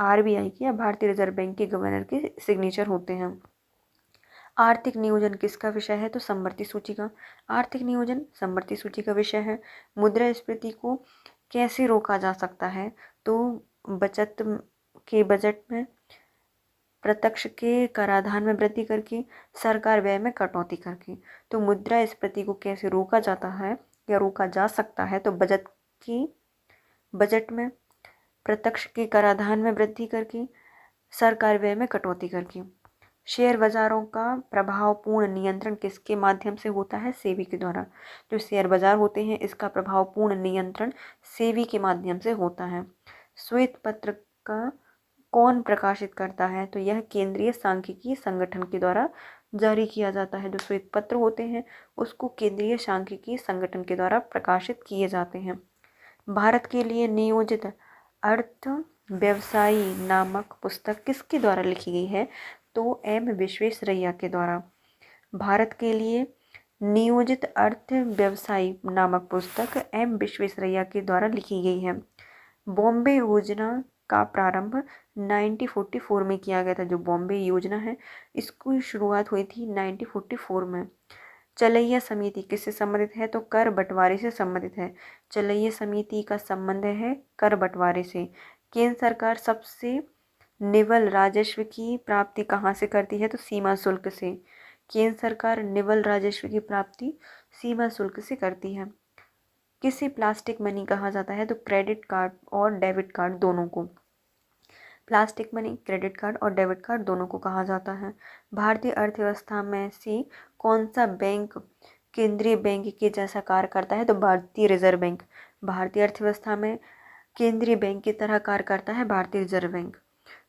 RBI के या भारतीय रिजर्व बैंक के गवर्नर के सिग्नेचर होते हैं। आर्थिक नियोजन किसका विषय है? तो समवर्ती सूची का। आर्थिक नियोजन समवर्ती सूची का विषय है। मुद्रास्फीति को कैसे रोका जा सकता है? तो बचत के बजट में प्रत्यक्ष के कराधान में वृद्धि करके, सरकार व्यय में कटौती करके। तो मुद्रास्फीति को कैसे रोका जाता है या रोका जा सकता है? तो बजट में प्रत्यक्ष के कराधान में वृद्धि करके, सरकार व्यय में कटौती करके। शेयर बाजारों का प्रभावपूर्ण नियंत्रण किसके माध्यम से होता है? सेबी के द्वारा। जो शेयर बाजार होते हैं इसका प्रभावपूर्ण नियंत्रण सेबी के माध्यम से होता है। श्वेत पत्र का कौन प्रकाशित करता है? तो यह केंद्रीय सांख्यिकी संगठन के द्वारा जारी किया जाता है। जो श्वेत पत्र होते हैं उसको केंद्रीय सांख्यिकी संगठन के द्वारा प्रकाशित किए जाते हैं। भारत के लिए नियोजित अर्थ व्यवसायी नामक पुस्तक किसके द्वारा लिखी गई है? तो M विश्वेश्वरैया के द्वारा। भारत के लिए नियोजित अर्थ व्यवसायी नामक पुस्तक M विश्वेश्वरैया के द्वारा लिखी गई है। बॉम्बे योजना का प्रारंभ 1944 में किया गया था। जो बॉम्बे योजना है इसकी शुरुआत हुई थी 1944 में। चलैया समिति किससे संबंधित है? तो कर बंटवारे से संबंधित है। चलैया समिति का संबंध है कर बंटवारे से। केंद्र सरकार सबसे निवल राजस्व की प्राप्ति कहाँ से करती है? तो सीमा शुल्क से। केंद्र सरकार निवल राजस्व की प्राप्ति सीमा शुल्क से करती है। किसे प्लास्टिक मनी कहा जाता है? तो क्रेडिट कार्ड और डेबिट कार्ड दोनों को। प्लास्टिक मनी, क्रेडिट कार्ड और डेबिट कार्ड दोनों को कहा जाता है। भारतीय अर्थव्यवस्था में से कौन सा बैंक केंद्रीय बैंक के जैसा कार्य करता है? तो भारतीय रिजर्व बैंक। भारतीय अर्थव्यवस्था में केंद्रीय बैंक की तरह कार्य करता है भारतीय रिजर्व बैंक।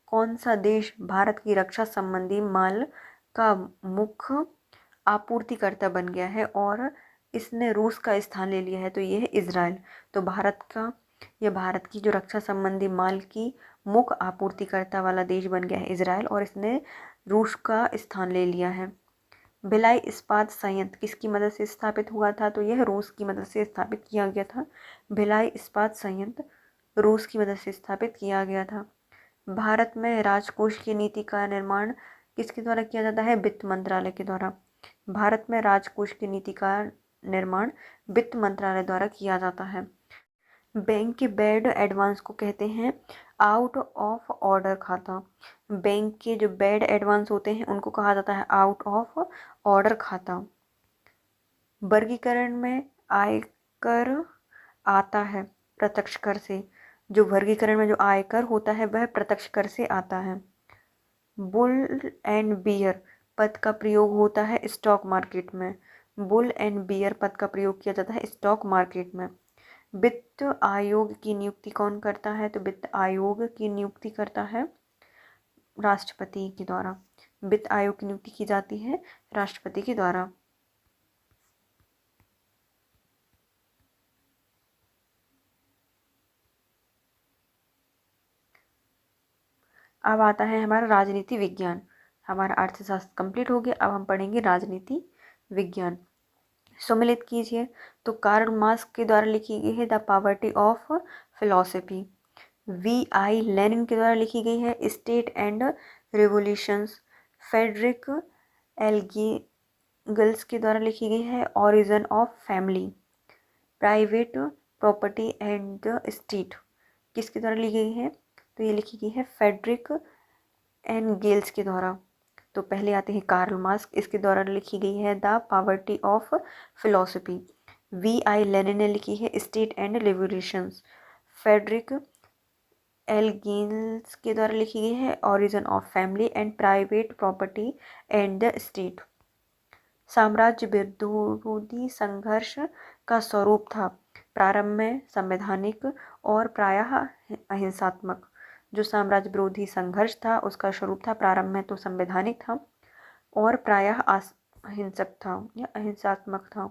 कौन सा देश भारत की रक्षा संबंधी माल का मुख्य आपूर्तिकर्ता बन गया है और इसने रूस का स्थान ले लिया है, तो ये है इजराइल। तो भारत की जो रक्षा संबंधी माल की मुख्य आपूर्तिकर्ता वाला देश बन गया है इजराइल, और इसने रूस का स्थान ले लिया है। भिलाई इस्पात संयंत्र किसकी मदद से स्थापित हुआ था? तो यह रूस की मदद से स्थापित किया गया था। भिलाई इस्पात संयंत्र रूस की मदद से स्थापित किया गया था। भारत में राजकोष की नीति का निर्माण किसके द्वारा किया जाता है? वित्त मंत्रालय के द्वारा। भारत में राजकोष की नीति का निर्माण वित्त मंत्रालय द्वारा किया जाता है। बैंक के बैड एडवांस को कहते हैं आउट ऑफ ऑर्डर खाता। बैंक के जो बैड एडवांस होते हैं उनको कहा जाता है आउट ऑफ ऑर्डर खाता। वर्गीकरण में आयकर आता है प्रत्यक्ष कर से। जो वर्गीकरण में जो आयकर होता है वह प्रत्यक्ष कर से आता है। बुल एंड बियर पद का प्रयोग होता है स्टॉक मार्केट में। बुल एंड बियर पद का प्रयोग किया जाता है स्टॉक मार्केट में। वित्त आयोग की नियुक्ति कौन करता है? तो वित्त आयोग की नियुक्ति करता है राष्ट्रपति के द्वारा। वित्त आयोग की नियुक्ति की जाती है राष्ट्रपति के द्वारा। अब आता है हमारा राजनीति विज्ञान। हमारा अर्थशास्त्र कंप्लीट हो गया, अब हम पढ़ेंगे राजनीति विज्ञान। सम्मिलित कीजिए। तो कार्ल मार्क्स के द्वारा लिखी गई है the poverty of philosophy. V.I. Lenin के द्वारा लिखी गई है state and revolutions. Frederick Engels के द्वारा लिखी गई है origin of family. Private property and the state किसके द्वारा लिखी गई है? तो ये लिखी गई है फेडरिक एंगल्स के द्वारा। तो पहले आते हैं कार्ल मार्क्स, इसके द्वारा लिखी गई है the poverty of philosophy. V.I. Lenin ने लिखी है state and revolutions. Frederick Engels के द्वारा लिखी गई है origin of family and private property and the state. साम्राज्य विरोधी संघर्ष का स्वरूप था प्रारंभ में संवैधानिक और प्रायः अहिंसात्मक। जो साम्राज्य विरोधी संघर्ष था उसका स्वरूप था प्रारंभ में तो संवैधानिक था और प्रायः अहिंसक था या अहिंसात्मक था।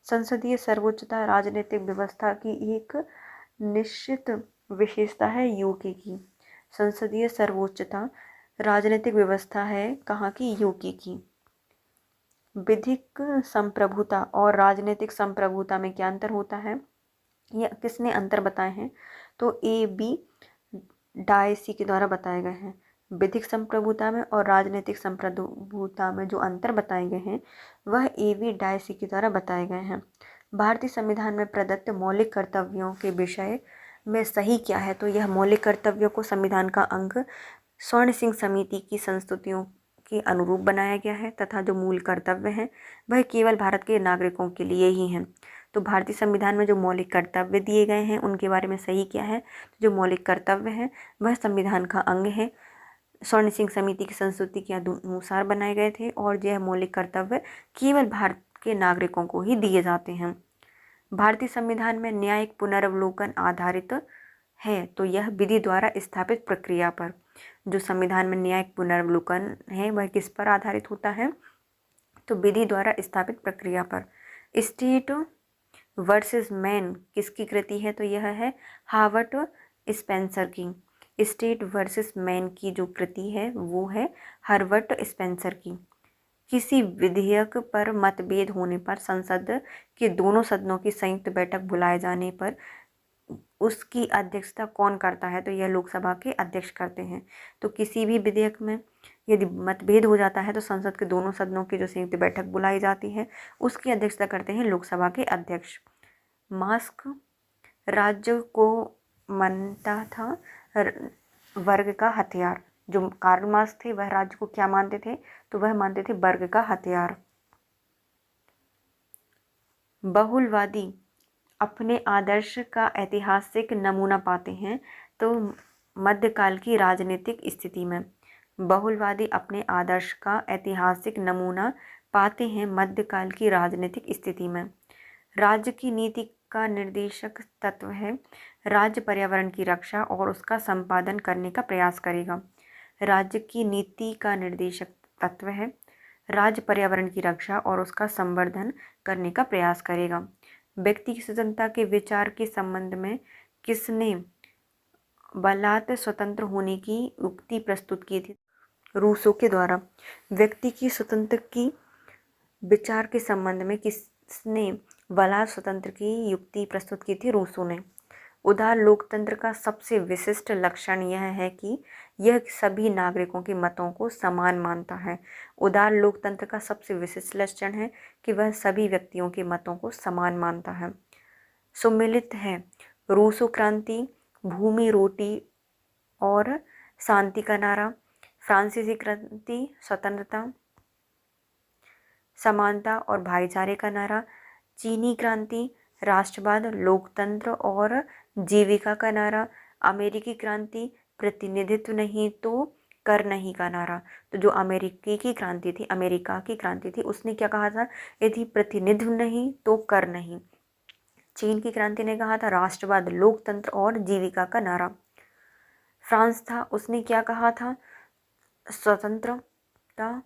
संसदीय सर्वोच्चता राजनीतिक व्यवस्था की एक निश्चित विशेषता है यूके की। संसदीय सर्वोच्चता राजनीतिक व्यवस्था है कहाँ की? यूके की। विधिक संप्रभुता और राजनीतिक संप्रभुता में क्या अंतर होता है? यह किसने अंतर बताए हैं? तो A.B. डायसी के द्वारा बताए गए हैं। विधिक संप्रभुता में और राजनीतिक संप्रभुता में जो अंतर बताए गए हैं वह A.B. डायसी के द्वारा बताए गए हैं। भारतीय संविधान में प्रदत्त मौलिक कर्तव्यों के विषय में सही क्या है? तो यह मौलिक कर्तव्यों को संविधान का अंग स्वर्ण सिंह समिति की संस्तुतियों के अनुरूप बनाया गया है तथा जो मूल कर्तव्य हैं वह केवल भारत के नागरिकों के लिए ही हैं। तो भारतीय संविधान में जो मौलिक कर्तव्य दिए गए हैं उनके बारे में सही क्या है? जो मौलिक कर्तव्य हैं वह संविधान का अंग है, स्वर्ण सिंह समिति की संस्तुति के अनुसार बनाए गए थे और यह मौलिक कर्तव्य केवल भारत के नागरिकों को ही दिए जाते हैं। भारतीय संविधान में न्यायिक पुनर्वलोकन आधारित है, तो यह विधि द्वारा स्थापित प्रक्रिया पर। जो संविधान में न्यायिक पुनर्वलोकन है वह किस पर आधारित होता है? तो विधि द्वारा स्थापित प्रक्रिया पर। स्टेट वर्सेस मैन किसकी कृति है? तो यह है हार्वर्ट स्पेंसर की। स्टेट वर्सेस मैन की जो कृति है वो है हार्वर्ट स्पेंसर की। किसी विधेयक पर मतभेद होने पर संसद के दोनों सदनों की संयुक्त बैठक बुलाए जाने पर उसकी अध्यक्षता कौन करता है? तो यह लोकसभा के अध्यक्ष करते हैं। तो किसी भी विधेयक में यदि मतभेद हो जाता है तो संसद के दोनों सदनों की जो संयुक्त बैठक बुलाई जाती है उसकी अध्यक्षता करते हैं लोकसभा के अध्यक्ष। मार्क्स राज्य को मानता था वर्ग का हथियार। जो कार्ल मार्क्स थे वह राज्य को क्या मानते थे? तो वह मानते थे वर्ग का हथियार। बहुलवादी अपने आदर्श का ऐतिहासिक नमूना पाते हैं तो मध्यकाल की राजनीतिक स्थिति में। बहुलवादी अपने आदर्श का ऐतिहासिक नमूना पाते हैं मध्यकाल की राजनीतिक स्थिति में। राज्य की नीति का निर्देशक तत्व है राज्य पर्यावरण की रक्षा और उसका संपादन करने का प्रयास करेगा। राज्य की नीति का निर्देशक तत्व है राज्य पर्यावरण की रक्षा और उसका संवर्धन करने का प्रयास करेगा। व्यक्ति की स्वतंत्रता के विचार के संबंध में किसने बलात् स्वतंत्र होने की युक्ति प्रस्तुत की थी? रूसो के द्वारा। व्यक्ति की स्वतंत्रता की विचार के संबंध में किसने बलात् स्वतंत्र की युक्ति प्रस्तुत की थी? रूसो ने। उदार लोकतंत्र का सबसे विशिष्ट लक्षण यह है कि यह सभी नागरिकों के मतों को समान मानता है। उदार लोकतंत्र का सबसे विशिष्ट लक्षण है कि वह सभी व्यक्तियों के मतों को समान मानता है। सुमिलित है रूसो क्रांति, भूमि, रोटी और शांति का नारा, फ्रांसीसी क्रांति, स्वतंत्रता, समानता और भाईचारे का नारा, चीनी क्रांति, राष्ट्रवाद, लोकतंत्र और जीविका का नारा, अमेरिकी क्रांति, प्रतिनिधित्व नहीं तो कर नहीं का नारा। तो जो अमेरिकी की क्रांति थी, अमेरिका की क्रांति थी, उसने क्या कहा था? यदि प्रतिनिधित्व नहीं तो कर नहीं। चीन की क्रांति ने कहा था राष्ट्रवाद, लोकतंत्र और जीविका का नारा। फ्रांस था, उसने क्या कहा था? स्वतंत्रता,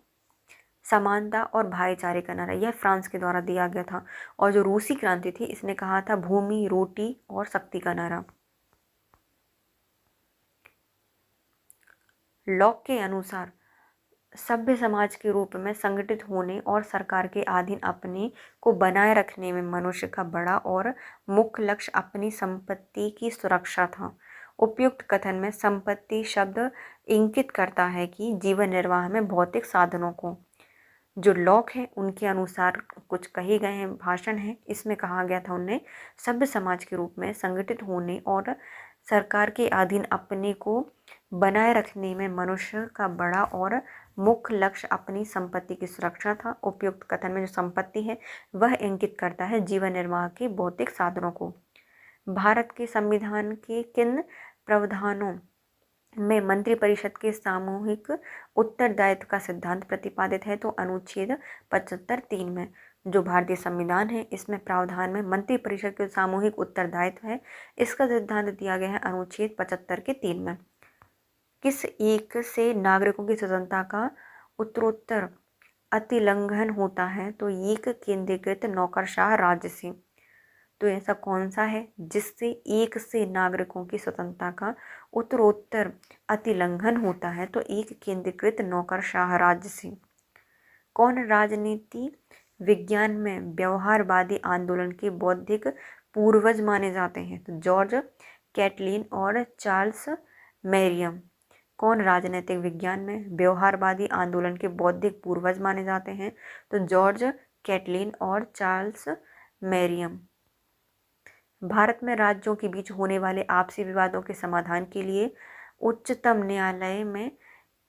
समानता और भाईचारे का नारा। यह फ्रांस के द्वारा दिया गया था। और जो रूसी क्रांति थी, इसने कहा था भूमि, रोटी और शक्ति का नारा। लॉक के अनुसार सभ्य समाज के रूप में संगठित होने और सरकार के अधीन अपने को बनाए रखने में मनुष्य का बड़ा और मुख्य लक्ष्य अपनी संपत्ति की सुरक्षा था। उपयुक्त कथन में संपत्ति शब्द इंगित करता है कि जीवन निर्वाह में भौतिक साधनों को। जो लॉक है उनके अनुसार कुछ कहे गए हैं भाषण है, इसमें कहा गया था उन्हें सभ्य समाज के रूप में संगठित होने और सरकार के अधीन अपने को बनाए रखने में मनुष्य का बड़ा और मुख्य लक्ष्य अपनी संपत्ति की सुरक्षा था। उपयुक्त कथन में जो संपत्ति है वह इंगित करता है जीवन निर्वाह के भौतिक साधनों को। भारत के संविधान के किन प्रावधानों में मंत्रिपरिषद के सामूहिक उत्तरदायित्व का सिद्धांत प्रतिपादित है? तो अनुच्छेद 75(3) में। जो भारतीय संविधान है इसमें प्रावधान में मंत्रिपरिषद के सामूहिक उत्तरदायित्व है, इसका सिद्धांत दिया गया है अनुच्छेद 75 के 3 में। किस एक से नागरिकों की स्वतंत्रता का उत्तरोत्तर अतिलंघन होता है? तो एक केंद्रीकृत नौकरशाह राज्य से। तो ऐसा कौन सा है जिससे एक से नागरिकों की स्वतंत्रता का उत्तरोत्तर अतिलंघन होता है? तो एक केंद्रीकृत नौकरशाह राज्य से। कौन राजनीति विज्ञान में व्यवहारवादी आंदोलन के बौद्धिक पूर्वज माने जाते हैं? तो जॉर्ज कैटलिन और चार्ल्स मैरियम। कौन राजनीतिक विज्ञान में व्यवहारवादी आंदोलन के बौद्धिक पूर्वज माने जाते हैं? तो जॉर्ज कैटलिन और चार्ल्स मैरियम। भारत में राज्यों के बीच होने वाले आपसी विवादों के समाधान के लिए उच्चतम न्यायालय में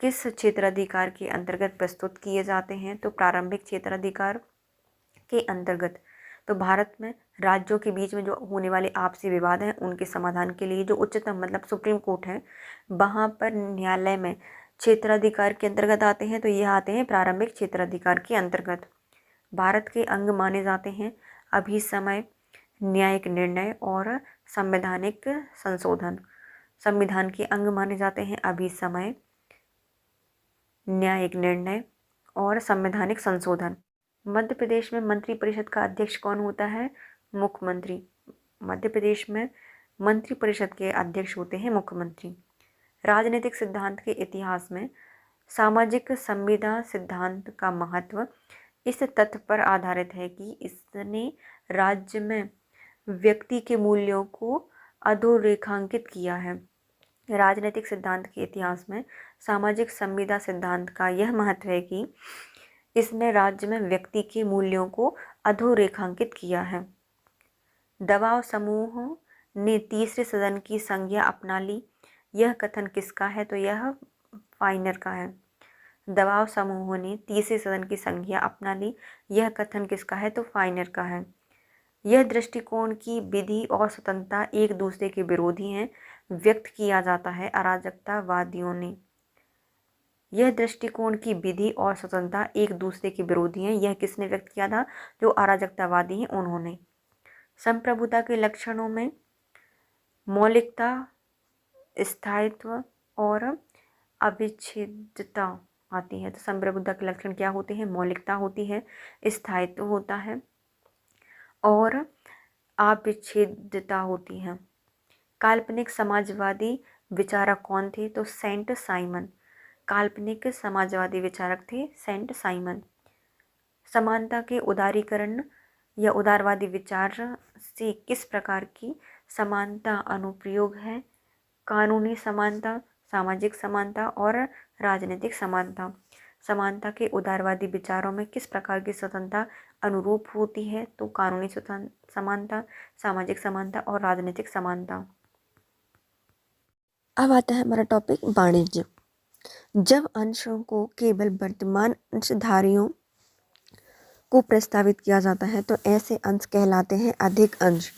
किस क्षेत्राधिकार के अंतर्गत प्रस्तुत किए जाते हैं? तो प्रारंभिक क्षेत्राधिकार के अंतर्गत। तो भारत में राज्यों के बीच में जो होने वाले आपसी विवाद हैं उनके समाधान के लिए जो उच्चतम मतलब सुप्रीम कोर्ट है, वहाँ पर न्यायालय में क्षेत्राधिकार के अंतर्गत आते हैं। तो यह आते हैं प्रारंभिक क्षेत्राधिकार के अंतर्गत। भारत के अंग माने जाते हैं अभिसमय, न्यायिक निर्णय और संवैधानिक संशोधन। संविधान के अंग माने जाते हैं अभिसमय, न्यायिक निर्णय और संवैधानिक संशोधन। मध्य प्रदेश में मंत्रिपरिषद का अध्यक्ष कौन होता है? मुख्यमंत्री। मध्य प्रदेश में मंत्रिपरिषद के अध्यक्ष होते हैं मुख्यमंत्री। राजनीतिक सिद्धांत के इतिहास में सामाजिक संविदा सिद्धांत का महत्व इस तथ्य पर आधारित है कि इसने राज्य में व्यक्ति के मूल्यों को अधोरेखांकित किया है। राजनीतिक सिद्धांत के इतिहास में सामाजिक संविदा सिद्धांत का यह महत्व है कि इसने राज्य में व्यक्ति के मूल्यों को अधोरेखांकित किया है। दबाव समूह ने तीसरे सदन की संज्ञा अपना ली, यह कथन किसका है? तो यह फाइनर का है। दबाव समूहों ने तीसरे सदन की संज्ञा अपना ली, यह कथन किसका है? तो फाइनर का है। यह दृष्टिकोण की विधि और स्वतंत्रता एक दूसरे के विरोधी हैं, व्यक्त किया जाता है अराजकतावादियों ने। यह दृष्टिकोण की विधि और स्वतंत्रता एक दूसरे के विरोधी हैं, यह किसने व्यक्त किया था? जो अराजकतावादी हैं उन्होंने। संप्रभुता के लक्षणों में मौलिकता, स्थायित्व और अविच्छेद्यता आती है। तो संप्रभुता के लक्षण क्या होते हैं? मौलिकता होती है, स्थायित्व होता है और अविच्छेद्यता होती है। काल्पनिक समाजवादी विचारक कौन थे? तो सेंट साइमन। काल्पनिक समाजवादी विचारक थे सेंट साइमन। समानता के उदारीकरण या उदारवादी विचार से किस प्रकार की समानता अनुप्रयोग है? कानूनी समानता, सामाजिक समानता और राजनीतिक समानता। समानता के उदारवादी विचारों में किस प्रकार की स्वतंत्रता अनुरूप होती है? तो कानूनी समानता, सामाजिक समानता और राजनीतिक समानता। अब आता है हमारा टॉपिक वाणिज्य। जब अंशों को केवल वर्तमान अंशधारियों को प्रस्तावित किया जाता है तो ऐसे अंश कहलाते हैं अधिक अंश।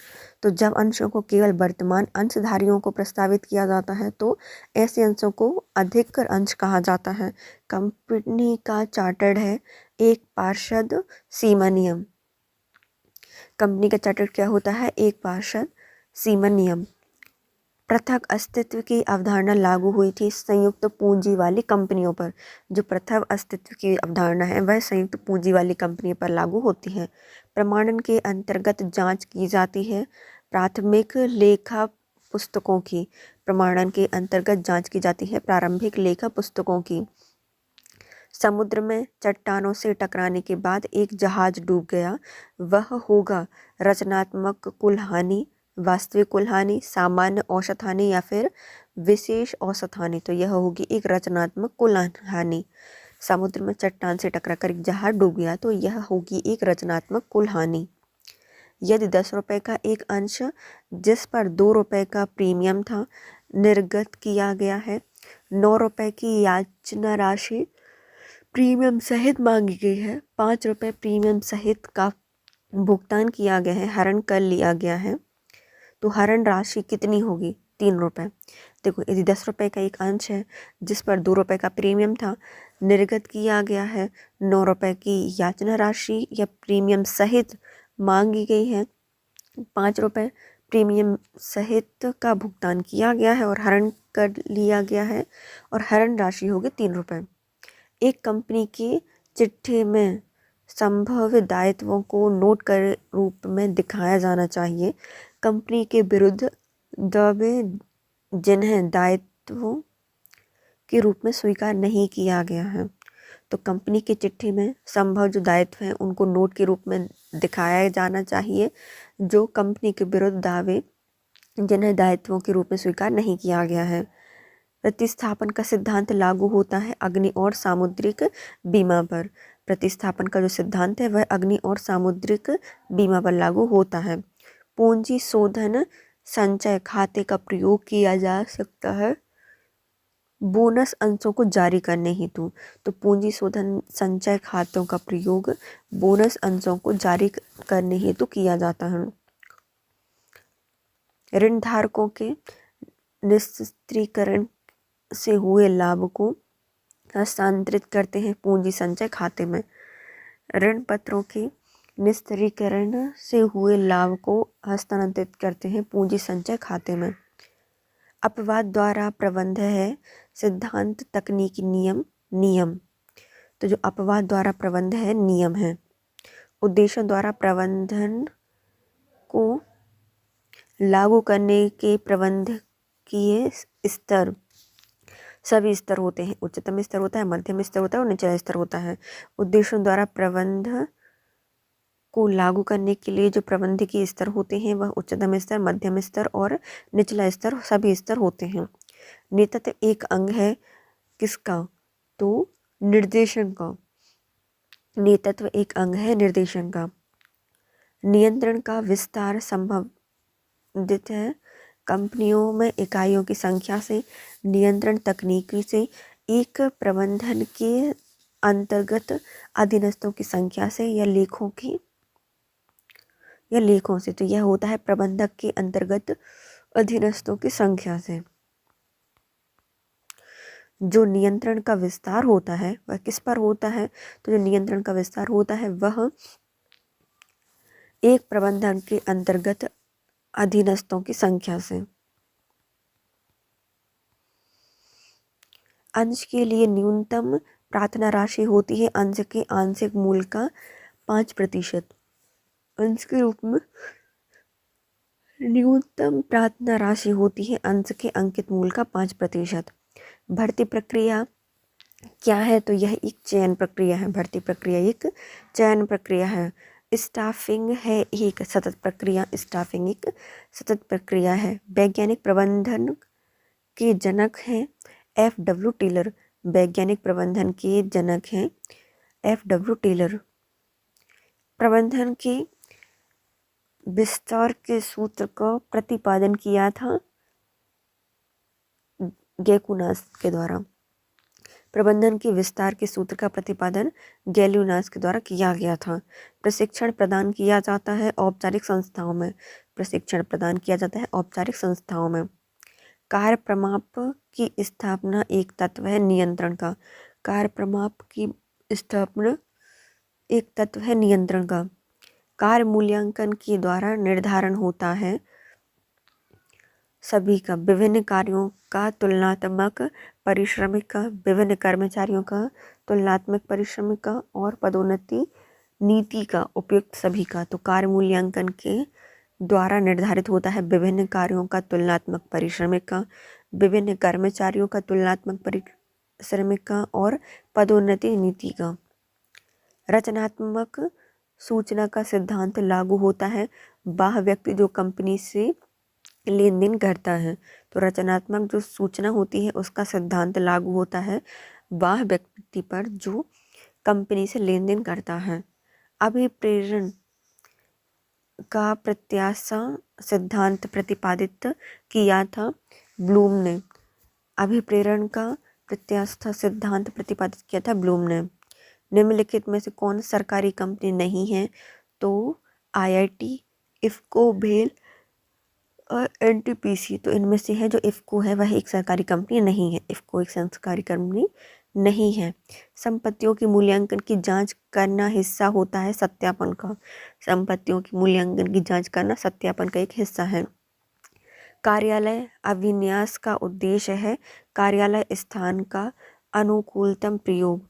तो जब अंशों को केवल वर्तमान अंशधारियों को प्रस्तावित किया जाता है तो ऐसे अंशों को अधिक अंश कहा जाता है। कंपनी का चार्टर्ड है एक पार्षद सीमा नियम। कंपनी का चार्टर्ड क्या होता है? एक पार्षद सीमा नियम। पृथक अस्तित्व की अवधारणा लागू हुई थी संयुक्त पूंजी वाली कंपनियों पर। जो पृथक अस्तित्व की अवधारणा है वह संयुक्त पूंजी वाली कंपनी पर लागू होती है। प्रमाणन के अंतर्गत जांच की जाती है प्राथमिक लेखा पुस्तकों की। प्रमाणन के अंतर्गत जांच की जाती है प्रारंभिक लेखा पुस्तकों की। समुद्र में चट्टानों से टकराने के बाद एक जहाज डूब गया, वह होगा रचनात्मक कुल हानि, वास्तविक कुल हानि, सामान्य औसत हानि या फिर विशेष औसत हानि। तो यह होगी एक रचनात्मक कुल हानि। समुद्र में चट्टान से टकराकर एक जहाज डूब गया तो यह होगी एक रचनात्मक कुल हानि। यदि 10 रुपये का एक अंश जिस पर 2 रुपये का प्रीमियम था निर्गत किया गया है, 9 रुपये की याचना राशि प्रीमियम सहित मांगी गई है, 5 रुपये प्रीमियम सहित का भुगतान किया गया है, हरण कर लिया गया है, तो हरण राशि कितनी होगी? 3 रुपये। देखो यदि 10 रुपये का एक अंश है जिस पर 2 रुपये का प्रीमियम था निर्गत किया गया है, 9 रुपये की याचना राशि या प्रीमियम सहित मांगी गई है, 5 रुपये प्रीमियम सहित का भुगतान किया गया है और हरण कर लिया गया है और हरण राशि होगी 3 रुपये। एक कंपनी की चिट्ठी में संभावित दायित्वों को नोट कर रूप में दिखाया जाना चाहिए। कंपनी के विरुद्ध दावे जिन्हें दायित्वों के रूप में स्वीकार नहीं किया गया है। तो कंपनी की चिट्ठी में संभव जो दायित्व हैं उनको नोट के रूप में दिखाया जाना चाहिए जो कंपनी के विरुद्ध दावे जिन्हें दायित्वों के रूप में स्वीकार नहीं किया गया है। प्रतिस्थापन का सिद्धांत लागू होता है अग्नि और सामुद्रिक बीमा पर। प्रतिस्थापन का जो सिद्धांत है वह अग्नि और सामुद्रिक बीमा पर लागू होता है। पूंजी शोधन संचय खाते का प्रयोग किया जा सकता है बोनस अंशों को जारी करने हेतु। तो पूंजी शोधन संचय खातों का प्रयोग बोनस अंशों को जारी करने हेतु किया जाता है। ऋण धारकों के निस्त्रीकरण से हुए लाभ को हस्तांतरित करते हैं पूंजी संचय खाते में। ऋण पत्रों के निस्तारीकरण से हुए लाभ को हस्तांतरित करते हैं पूंजी संचय खाते में। अपवाद द्वारा प्रबंध है सिद्धांत तकनीकी नियम। तो जो अपवाद द्वारा प्रबंध है नियम है। उद्देश्यों द्वारा प्रबंधन को लागू करने के प्रबंधकीय स्तर सभी स्तर होते हैं। उच्चतम स्तर होता है, मध्यम स्तर होता है और निचला स्तर होता है। उद्देश्यों द्वारा प्रबंध को लागू करने के लिए जो प्रबंधकीय स्तर होते हैं वह उच्चतम स्तर, मध्यम स्तर और निचला स्तर सभी स्तर होते हैं। नेतृत्व एक अंग है किसका? तो निर्देशन का। नेतृत्व एक अंग है निर्देशन का। नियंत्रण का विस्तार संबंधित है कंपनियों में इकाइयों की संख्या से। नियंत्रण तकनीकी से एक प्रबंधन के अंतर्गत अधीनस्थों की संख्या से या लेखों से। तो यह होता है प्रबंधक के अंतर्गत अधीनस्थों की संख्या से। जो नियंत्रण का विस्तार होता है वह किस पर होता है? तो जो नियंत्रण का विस्तार होता है वह एक प्रबंधक के अंतर्गत अधीनस्थों की संख्या से। अंश के लिए न्यूनतम प्रार्थना राशि होती है अंश के आंशिक मूल का 5%। अंश के रूप में न्यूनतम प्रार्थना राशि होती है अंश के अंकित मूल का 5%। भर्ती प्रक्रिया क्या है? तो यह एक चयन प्रक्रिया है। भर्ती प्रक्रिया एक चयन प्रक्रिया है। स्टाफिंग है एक सतत प्रक्रिया। स्टाफिंग एक सतत प्रक्रिया है। वैज्ञानिक प्रबंधन के जनक हैं F.W. टेलर। वैज्ञानिक प्रबंधन के जनक हैं F.W. टेलर। प्रबंधन के विस्तार के सूत्र का प्रतिपादन किया था गैकुनास के द्वारा। प्रबंधन के विस्तार के सूत्र का प्रतिपादन गैल्यूनास के द्वारा किया गया था। प्रशिक्षण प्रदान किया जाता है औपचारिक संस्थाओं में। प्रशिक्षण प्रदान किया जाता है औपचारिक संस्थाओं में। कार्य प्रमाप की स्थापना एक तत्व है नियंत्रण का। कार्य प्रमाप की स्थापना एक तत्व है नियंत्रण का। कार्य मूल्यांकन के द्वारा निर्धारण होता है सभी का विभिन्न कार्यों का तुलनात्मक परिश्रमिक का, विभिन्न कर्मचारियों का तुलनात्मक परिश्रमिक का और पदोन्नति नीति का उपयुक्त सभी का। तो कार्य मूल्यांकन के द्वारा निर्धारित होता है विभिन्न कार्यों का तुलनात्मक परिश्रमिक का, विभिन्न कर्मचारियों का तुलनात्मक परिश्रमिक का और पदोन्नति नीति का। रचनात्मक सूचना का सिद्धांत लागू होता है वह व्यक्ति जो कंपनी से लेन देन करता है। तो रचनात्मक जो सूचना होती है उसका सिद्धांत लागू होता है वह व्यक्ति पर जो कंपनी से लेन देन करता है। अभिप्रेरण का प्रत्याशा सिद्धांत प्रतिपादित किया था ब्लूम ने। अभिप्रेरण का प्रत्याशा सिद्धांत प्रतिपादित किया था ब्लूम ने। निम्नलिखित में से कौन सरकारी कंपनी नहीं है? तो IIT, इफ्को, भेल और NTPC। तो इनमें से है जो इफ्को है वह एक सरकारी कंपनी नहीं है। इफ्को एक सरकारी कंपनी नहीं है। संपत्तियों के मूल्यांकन की जांच करना हिस्सा होता है सत्यापन का। संपत्तियों की मूल्यांकन की जांच करना सत्यापन का एक हिस्सा है। कार्यालय अभिन्यास का उद्देश्य है कार्यालय स्थान का अनुकूलतम प्रयोग।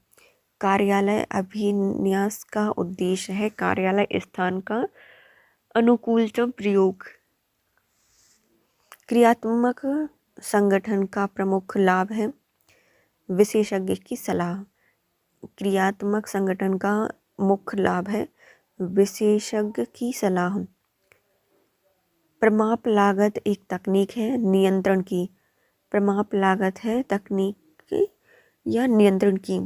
कार्यालय अभिन्यास का उद्देश्य है कार्यालय स्थान का अनुकूलतम प्रयोग। क्रियात्मक संगठन का प्रमुख लाभ है विशेषज्ञ की सलाह। क्रियात्मक संगठन का मुख्य लाभ है विशेषज्ञ की सलाह। प्रमाप लागत एक तकनीक है नियंत्रण की। प्रमाप लागत है तकनीक या नियंत्रण की।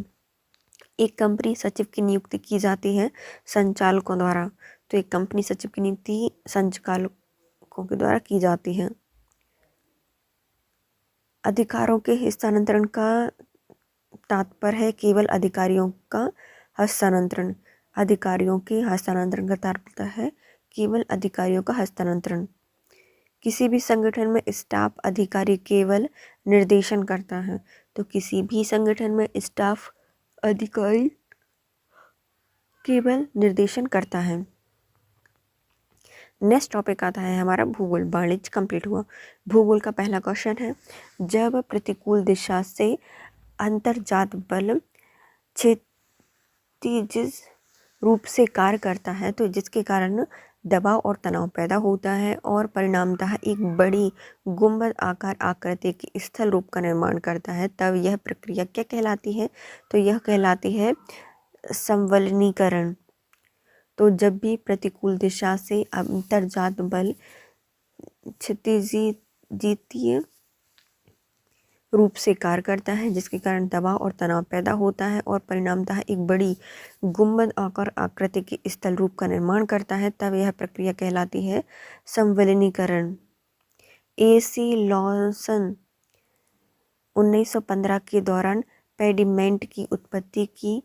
एक कंपनी सचिव की नियुक्ति की जाती है संचालकों द्वारा। तो एक कंपनी सचिव की नियुक्ति संचालकों के द्वारा की जाती है। अधिकारों के हस्तांतरण का तात्पर्य है केवल अधिकारियों का हस्तांतरण। अधिकारियों के हस्तांतरण का तात्पर्य है केवल अधिकारियों का हस्तांतरण। किसी भी संगठन में स्टाफ अधिकारी केवल निर्देशन करता है। तो किसी भी संगठन में स्टाफ अधिकारी केवल निर्देशन करता है। नेक्स्ट टॉपिक आता है हमारा भूगोल। वाणिज्य कंप्लीट हुआ। भूगोल का पहला क्वेश्चन है जब प्रतिकूल दिशा से अंतर्जात बल क्षैतिज रूप से कार्य करता है तो जिसके कारण दबाव और तनाव पैदा होता है और परिणामतः एक बड़ी गुंबद आकार आकृति के स्थल रूप का निर्माण करता है, तब यह प्रक्रिया क्या कहलाती है? तो यह कहलाती है संवलनीकरण। तो जब भी प्रतिकूल दिशा से अंतर्जात बल क्षैतिजीय रूप से कार्य करता है जिसके कारण दबाव और तनाव पैदा होता है और परिणामतः एक बड़ी गुंबद आकार आकृति के स्थल रूप का निर्माण करता है, तब यह प्रक्रिया कहलाती है संवलनीकरण। AC लॉसन 1915 के दौरान पेडिमेंट की उत्पत्ति की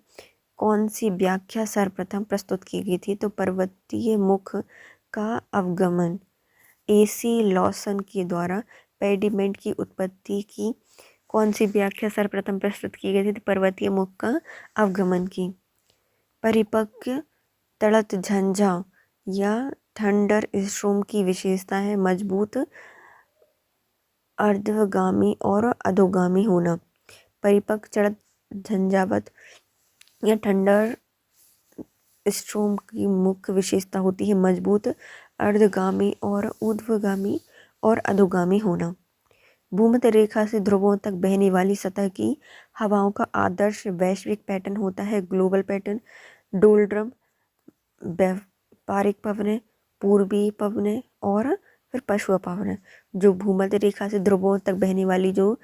कौन सी व्याख्या सर्वप्रथम प्रस्तुत की गई थी? तो पर्वतीय मुख का अवगमन। AC लॉसन के द्वारा पेडिमेंट की उत्पत्ति की कौन सी व्याख्या सर्वप्रथम प्रस्तुत की गई थी? तो पर्वतीय मुख का अवगमन की। परिपक्व तड़त झंझा या थंडर स्ट्रोम की विशेषता है मजबूत अर्धगामी और अधोगामी होना। परिपक्व तड़त झंझावात या थंडर स्ट्रोम की मुख्य विशेषता होती है मजबूत अर्धगामी और ऊर्ध्वगामी और अधोगामी होना। भूमध्य रेखा से ध्रुवों तक बहने वाली सतह की हवाओं का आदर्श वैश्विक पैटर्न होता है ग्लोबल पैटर्न। डोलड्रम, व्यापारिक पवनें, पूर्वी पवनें और फिर पछुआ पवनें। जो भूमध्य रेखा से ध्रुवों तक बहने वाली जो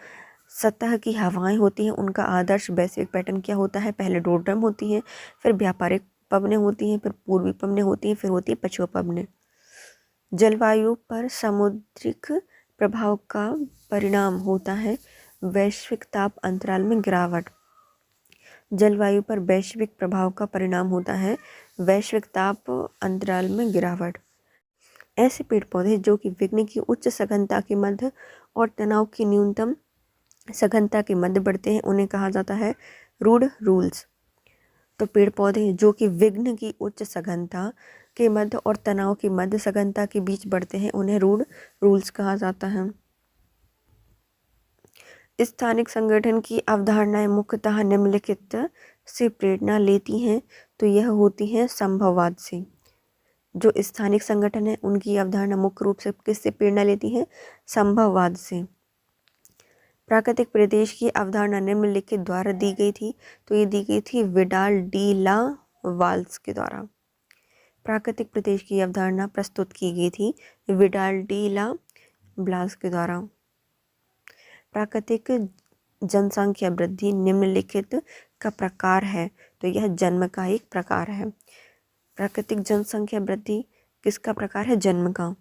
सतह की हवाएं होती हैं उनका आदर्श वैश्विक पैटर्न क्या होता है? पहले डोलड्रम होती है, फिर व्यापारिक पवनें होती हैं, फिर पूर्वी पवनें होती हैं, फिर होती है पछुआ पवनें। जलवायु पर सामुद्रिक प्रभाव का परिणाम होता है वैश्विक ताप अंतराल में गिरावट। जलवायु पर वैश्विक प्रभाव का परिणाम होता है वैश्विक ताप अंतराल में गिरावट। ऐसे पेड़ पौधे जो कि विघ्न की उच्च सघनता के मध्य और तनाव की न्यूनतम सघनता के मध्य बढ़ते हैं उन्हें कहा जाता है रूड रूल्स। तो पेड़ पौधे जो कि विघ्न की उच्च सघनता के मध्य और तनाव की मध्य सघनता के बीच बढ़ते हैं उन्हें रूड रूल्स कहा जाता है। स्थानिक संगठन की अवधारणाएं मुख्यतः निम्नलिखित से प्रेरणा लेती हैं। तो यह होती हैं संभववाद से। जो स्थानिक संगठन है उनकी अवधारणा मुख्य रूप से किससे प्रेरणा लेती है? संभववाद से। प्राकृतिक प्रदेश की अवधारणा निम्नलिखित द्वारा दी गई थी। तो ये दी गई थी विडाल डी ला वाल्स के द्वारा। प्राकृतिक प्रदेश की अवधारणा प्रस्तुत की गई थी विडाल डी ला ब्लास के द्वारा। प्राकृतिक जनसंख्या वृद्धि निम्नलिखित का प्रकार है। तो यह जन्म का एक प्रकार है। प्राकृतिक जनसंख्या वृद्धि किसका प्रकार है? जन्म का।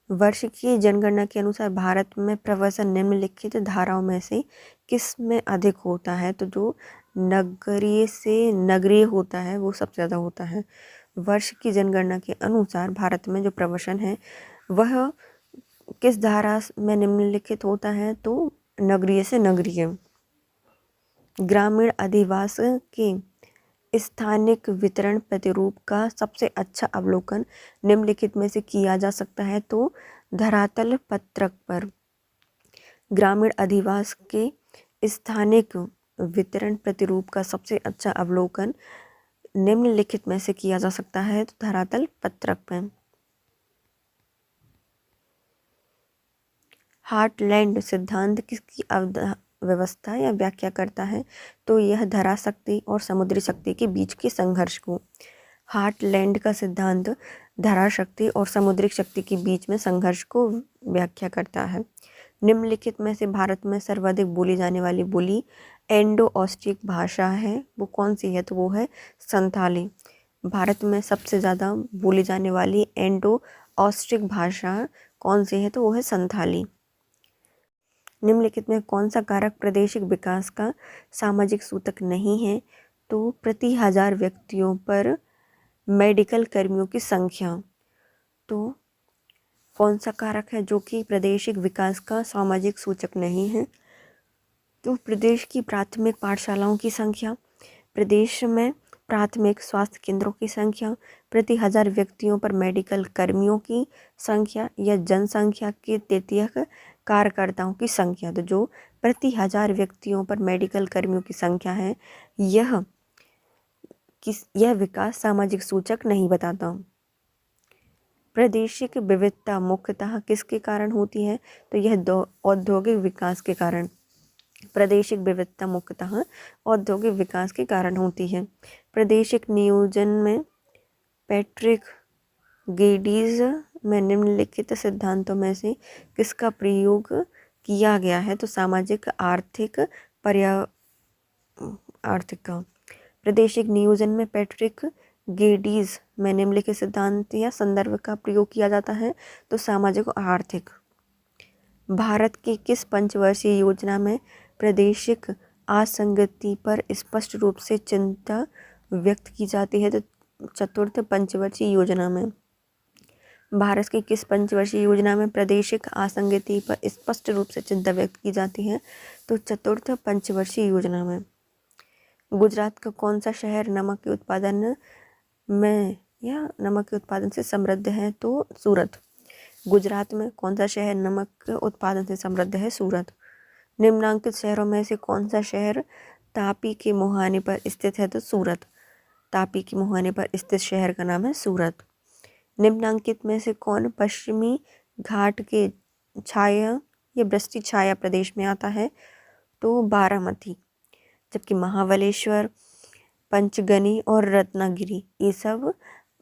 वर्ष की जनगणना के अनुसार भारत में प्रवसन निम्नलिखित धाराओं में से किस में अधिक होता है? तो जो नगरीय से नगरीय होता है वो सबसे ज़्यादा होता है। वर्ष की जनगणना के अनुसार भारत में जो प्रवसन है वह किस धारा में निम्नलिखित होता है? तो नगरीय से नगरीय। ग्रामीण अधिवास के स्थानिक वितरण प्रतिरूप का सबसे अच्छा अवलोकन निम्नलिखित में से किया जा सकता है। तो धरातल पत्रक पर ग्रामीण अधिवास के स्थानिक वितरण प्रतिरूप का सबसे अच्छा अवलोकन निम्नलिखित में से किया जा सकता है। तो धरातल पत्रक पर। हार्टलैंड सिद्धांत किसकी व्यवस्था या व्याख्या करता है? तो यह धरा शक्ति और समुद्री शक्ति के बीच के संघर्ष को। हार्टलैंड का सिद्धांत धरा शक्ति और समुद्री शक्ति के बीच में संघर्ष को व्याख्या करता है। निम्नलिखित में से भारत में सर्वाधिक बोली जाने वाली बोली इंडो ऑस्ट्रिक भाषा है वो कौन सी है? तो वो है संथाली। भारत में सबसे ज़्यादा बोली जाने वाली इंडो ऑस्ट्रिक भाषा कौन सी है? तो वो है संथाली। निम्नलिखित में कौन सा कारक प्रादेशिक विकास का सामाजिक सूचक नहीं है? तो प्रति 1000 व्यक्तियों पर मेडिकल कर्मियों की संख्या। तो कौन सा कारक है जो कि प्रादेशिक विकास का सामाजिक सूचक नहीं है? तो प्रदेश की प्राथमिक पाठशालाओं की संख्या, प्रदेश में प्राथमिक स्वास्थ्य केंद्रों की संख्या, प्रति 1000 व्यक्तियों पर मेडिकल कर्मियों की संख्या या जनसंख्या के तृतीयक कार्यकर्ताओं की संख्या। तो जो प्रति 1000 व्यक्तियों पर मेडिकल कर्मियों की संख्या है यह विकास सामाजिक सूचक नहीं बताता। प्रादेशिक विविधता मुख्यतः किसके कारण होती है? तो यह औद्योगिक विकास के कारण। प्रादेशिक विविधता मुख्यतः औद्योगिक विकास के कारण होती है। प्रादेशिक नियोजन में पैट्रिक गेडीज में निम्नलिखित सिद्धांतों में से किसका प्रयोग किया गया है? तो सामाजिक आर्थिक आर्थिक का। प्रादेशिक नियोजन में पैट्रिक गेडीज में निम्नलिखित सिद्धांत या संदर्भ का प्रयोग किया जाता है। तो सामाजिक और आर्थिक। भारत की किस पंचवर्षीय योजना में प्रादेशिक असंगति पर स्पष्ट रूप से चिंता व्यक्त की जाती है? तो चतुर्थ पंचवर्षीय योजना में। भारत की किस पंचवर्षीय योजना में प्रादेशिक असंगति पर स्पष्ट रूप से चिंता व्यक्त की जाती है? तो चतुर्थ पंचवर्षीय योजना में। गुजरात का कौन सा शहर नमक के उत्पादन में या नमक के उत्पादन से समृद्ध है? तो सूरत। गुजरात में कौन सा शहर नमक के उत्पादन से समृद्ध है? सूरत। निम्नांकित शहरों में से कौन सा शहर तापी के मुहाने पर स्थित है? तो सूरत। तापी के मुहाने पर स्थित शहर का नाम है सूरत। निम्नांकित में से कौन पश्चिमी घाट के छाया या वृष्टि छाया प्रदेश में आता है? तो बारामती। जबकि महाबलेश्वर, पंचगनी और रत्नागिरी ये सब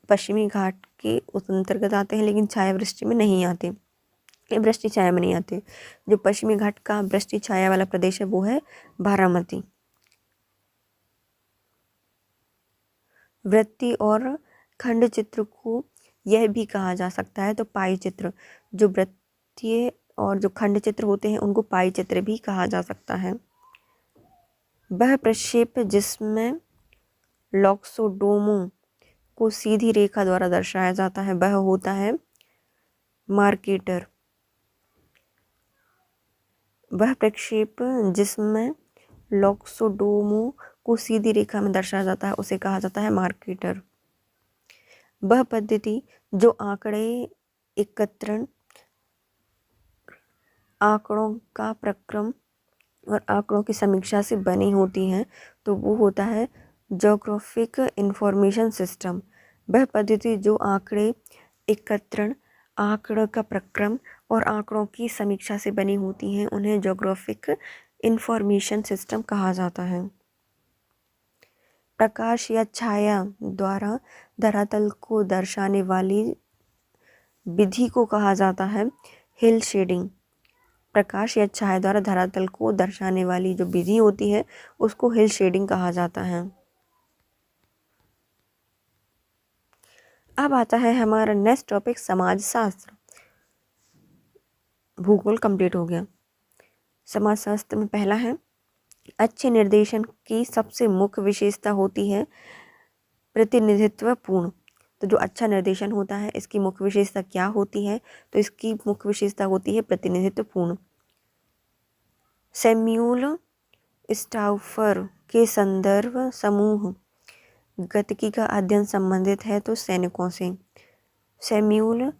पश्चिमी घाट के अंतर्गत आते हैं, लेकिन छाया वृष्टि में नहीं आते, ये वृष्टि छाया में नहीं आते। जो पश्चिमी घाट का वृष्टि छाया वाला प्रदेश है वो है बारामती। वृत्ति और खंड चित्र को यह भी कहा जा सकता है, तो पाई चित्र। जो वृत्तीय और जो खंड चित्र होते हैं उनको पाई चित्र भी कहा जा सकता है। वह प्रक्षेप जिसमें लॉक्सोडोमो को सीधी रेखा द्वारा दर्शाया जाता है वह होता है मार्केटर। वह प्रक्षेप जिसमें लॉक्सोडोमो को सीधी रेखा में दर्शाया जाता है उसे कहा जाता है मार्केटर। वह पद्धति जो आंकड़े एकत्रण, आंकड़ों का प्रक्रम और आंकड़ों की समीक्षा से बनी होती हैं तो वो होता है ज्योग्राफिक इंफॉर्मेशन सिस्टम। वह पद्धति जो आंकड़े एकत्रण, आंकड़ों का प्रक्रम और आंकड़ों की समीक्षा से बनी होती हैं उन्हें ज्योग्राफिक इंफॉर्मेशन सिस्टम कहा जाता है। प्रकाश या छाया द्वारा धरातल को दर्शाने वाली विधि को कहा जाता है हिल शेडिंग। प्रकाश या छाया द्वारा धरातल को दर्शाने वाली जो विधि होती है उसको हिल शेडिंग कहा जाता है। अब आता है हमारा नेक्स्ट टॉपिक समाजशास्त्र। भूगोल कंप्लीट हो गया। समाजशास्त्र में पहला है अच्छे निर्देशन की सबसे मुख्य विशेषता होती है प्रतिनिधित्वपूर्ण। तो जो अच्छा निर्देशन होता है इसकी मुख्य विशेषता क्या होती है? तो इसकी मुख्य विशेषता होती है प्रतिनिधित्वपूर्ण। सैम्यूल स्टाउफर के संदर्भ समूह गतिकी का अध्ययन संबंधित है तो सैनिकों से। सैम्यूल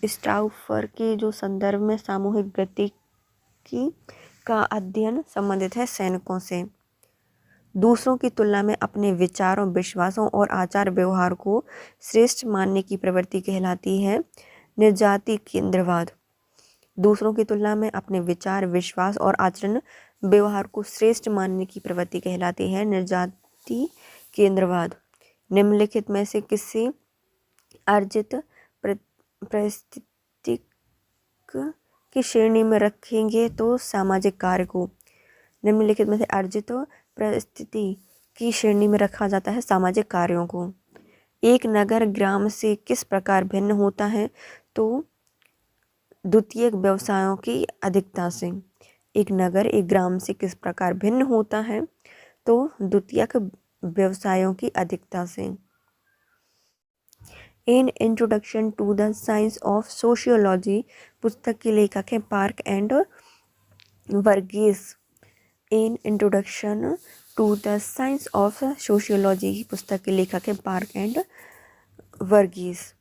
स्टाउफर के जो संदर्भ में सामूहिक गतिकी का अध्ययन संबंधित है सैनिकों से। दूसरों की तुलना में अपने विचारों, विश्वासों और आचार व्यवहार को श्रेष्ठ मानने की प्रवृत्ति कहलाती है निर्जाति केंद्रवाद। दूसरों की तुलना में अपने विचार, विश्वास और आचरण व्यवहार को श्रेष्ठ मानने की प्रवृत्ति कहलाती है निर्जाति केंद्रवाद। निम्नलिखित में से किसे अर्जित पारिस्थितिक की श्रेणी में रखेंगे? तो सामाजिक कार्य को। निम्नलिखित में से अर्जित परिस्थिति की श्रेणी में रखा जाता है सामाजिक कार्यों को। एक नगर ग्राम से किस प्रकार भिन्न होता है? तो द्वितीयक व्यवसायों की अधिकता से। एक नगर एक ग्राम से किस प्रकार भिन्न होता है? तो द्वितीयक व्यवसायों की अधिकता से। In introduction to the science of sociology पुस्तक के लेखक हैं पार्क एंड वर्गीस। In introduction to the science of sociology पुस्तक के लेखक हैं पार्क एंड वर्गीस।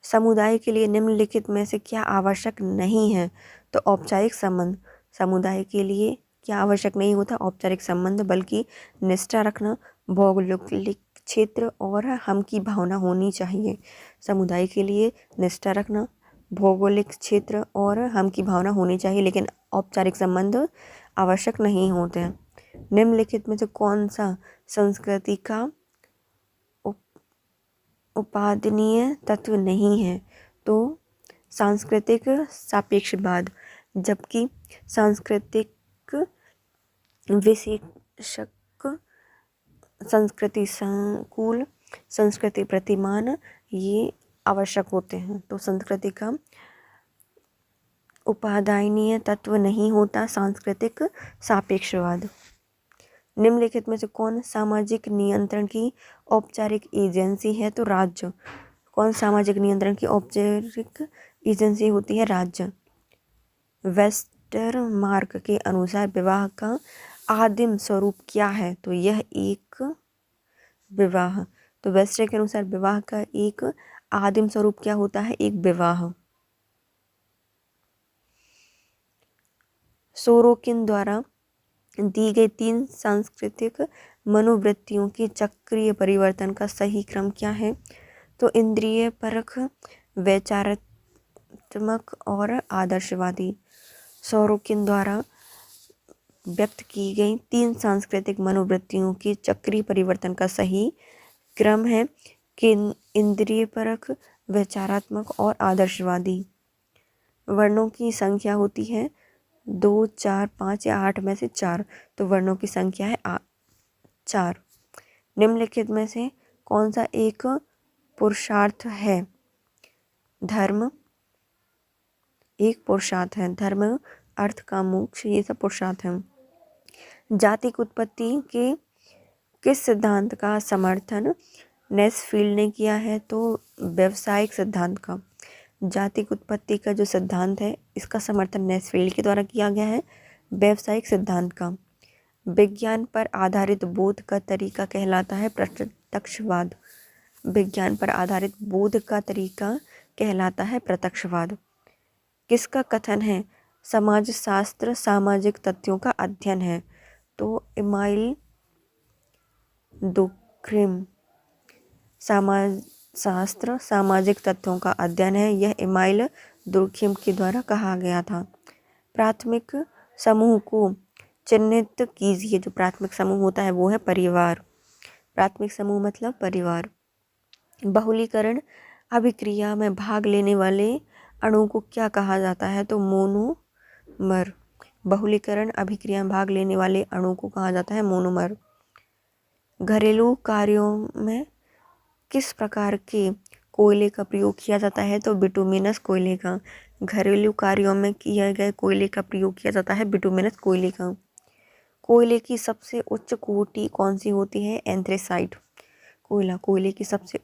समुदाय के लिए निम्नलिखित में से क्या आवश्यक नहीं है? तो औपचारिक संबंध। समुदाय के लिए क्या आवश्यक नहीं होता? औपचारिक संबंध, बल्कि निष्ठा रखना, भौगोलिक क्षेत्र और हम की भावना होनी चाहिए। समुदाय के लिए निष्ठा रखना, भौगोलिक क्षेत्र और हम की भावना होनी चाहिए, लेकिन औपचारिक संबंध आवश्यक नहीं होते हैं। निम्नलिखित में से कौन सा संस्कृति का उपादानीय तत्व नहीं है? तो सांस्कृतिक सापेक्षवाद। जबकि सांस्कृतिक विशेषक, संस्कृति संकुल, संस्कृति प्रतिमान ये आवश्यक होते हैं। तो संस्कृति का उपादानीय तत्व नहीं होता सांस्कृतिक सापेक्षवाद। निम्नलिखित में से कौन सामाजिक नियंत्रण की औपचारिक एजेंसी है? तो राज्य। कौन सामाजिक नियंत्रण की औपचारिक एजेंसी होती है? राज्य। वेस्टरमार्क के अनुसार विवाह का आदिम स्वरूप क्या है? तो यह एक विवाह। तो वेस्टर के अनुसार विवाह का एक आदिम स्वरूप क्या होता है? एक विवाह। सोरोकिन द्वारा दी गई 3 सांस्कृतिक मनोवृत्तियों की चक्रीय परिवर्तन का सही क्रम क्या है? तो इंद्रिय परख, वैचारात्मक और आदर्शवादी। सोरोकिन द्वारा व्यक्त की गई 3 सांस्कृतिक मनोवृत्तियों की चक्रीय परिवर्तन का सही क्रम है कि इंद्रिय परख, वैचारात्मक और आदर्शवादी। वर्णों की संख्या होती है 2, 4, 5 या 8 में से 4, तो वर्णों की संख्या है 4। निम्नलिखित में से कौन सा एक पुरुषार्थ है? धर्म एक पुरुषार्थ है। धर्म, अर्थ, काम, मोक्ष, ये सब पुरुषार्थ हैं। जाति की उत्पत्ति के किस सिद्धांत का समर्थन नेस्फील्ड ने किया है? तो व्यवसायिक सिद्धांत का। जाति की उत्पत्ति का जो सिद्धांत है, इसका समर्थन नेस्फील्ड के द्वारा किया गया है, व्यवसायिक सिद्धांत का। विज्ञान पर आधारित बोध का तरीका कहलाता है प्रत्यक्षवाद। विज्ञान पर आधारित बोध का तरीका कहलाता है प्रत्यक्षवाद। किसका कथन है? समाज शास्त्र सामाजिक तथ्यों का अध्ययन है। तो इमाइल दुर्खिम। समाज शास्त्र सामाजिक तथ्यों का अध्ययन है, यह इमाइल दुर्खिम के द्वारा कहा गया था। प्राथमिक समूह को चिन्हित कीजिए। जो प्राथमिक समूह होता है वो है परिवार। प्राथमिक समूह मतलब परिवार। बहुलीकरण अभिक्रिया में भाग लेने वाले अणु को क्या कहा जाता है? तो मोनोमर। बहुलीकरण अभिक्रिया में भाग लेने वाले अणु को कहा जाता है मोनोमर। घरेलू कार्यों में किस प्रकार के कोयले का प्रयोग किया जाता है? तो बिटुमिनस कोयले का। घरेलू कार्यों में किए गए कोयले का प्रयोग किया जाता है बिटुमिनस कोयले का। कोयले की सबसे उच्च कोटि कौन सी होती है? एंथ्रेसाइट। कोयले की सबसे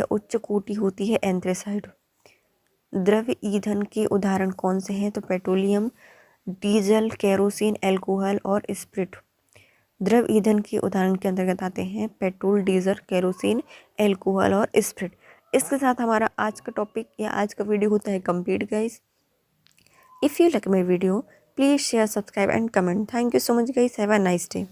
उच्च कोटि होती है एंथ्रेसाइट। द्रव्य ईंधन के उदाहरण कौन से हैं? तो पेट्रोलियम, डीजल, केरोसिन, अल्कोहल और स्प्रिट। द्रव्य ईंधन के उदाहरण के अंतर्गत आते हैं पेट्रोल, डीजल, केरोसिन, अल्कोहल और स्प्रिट। इसके साथ हमारा आज का टॉपिक या आज का वीडियो होता है complete guys. If you like my video please share, subscribe and comment. Thank you so much guys. Have a nice day.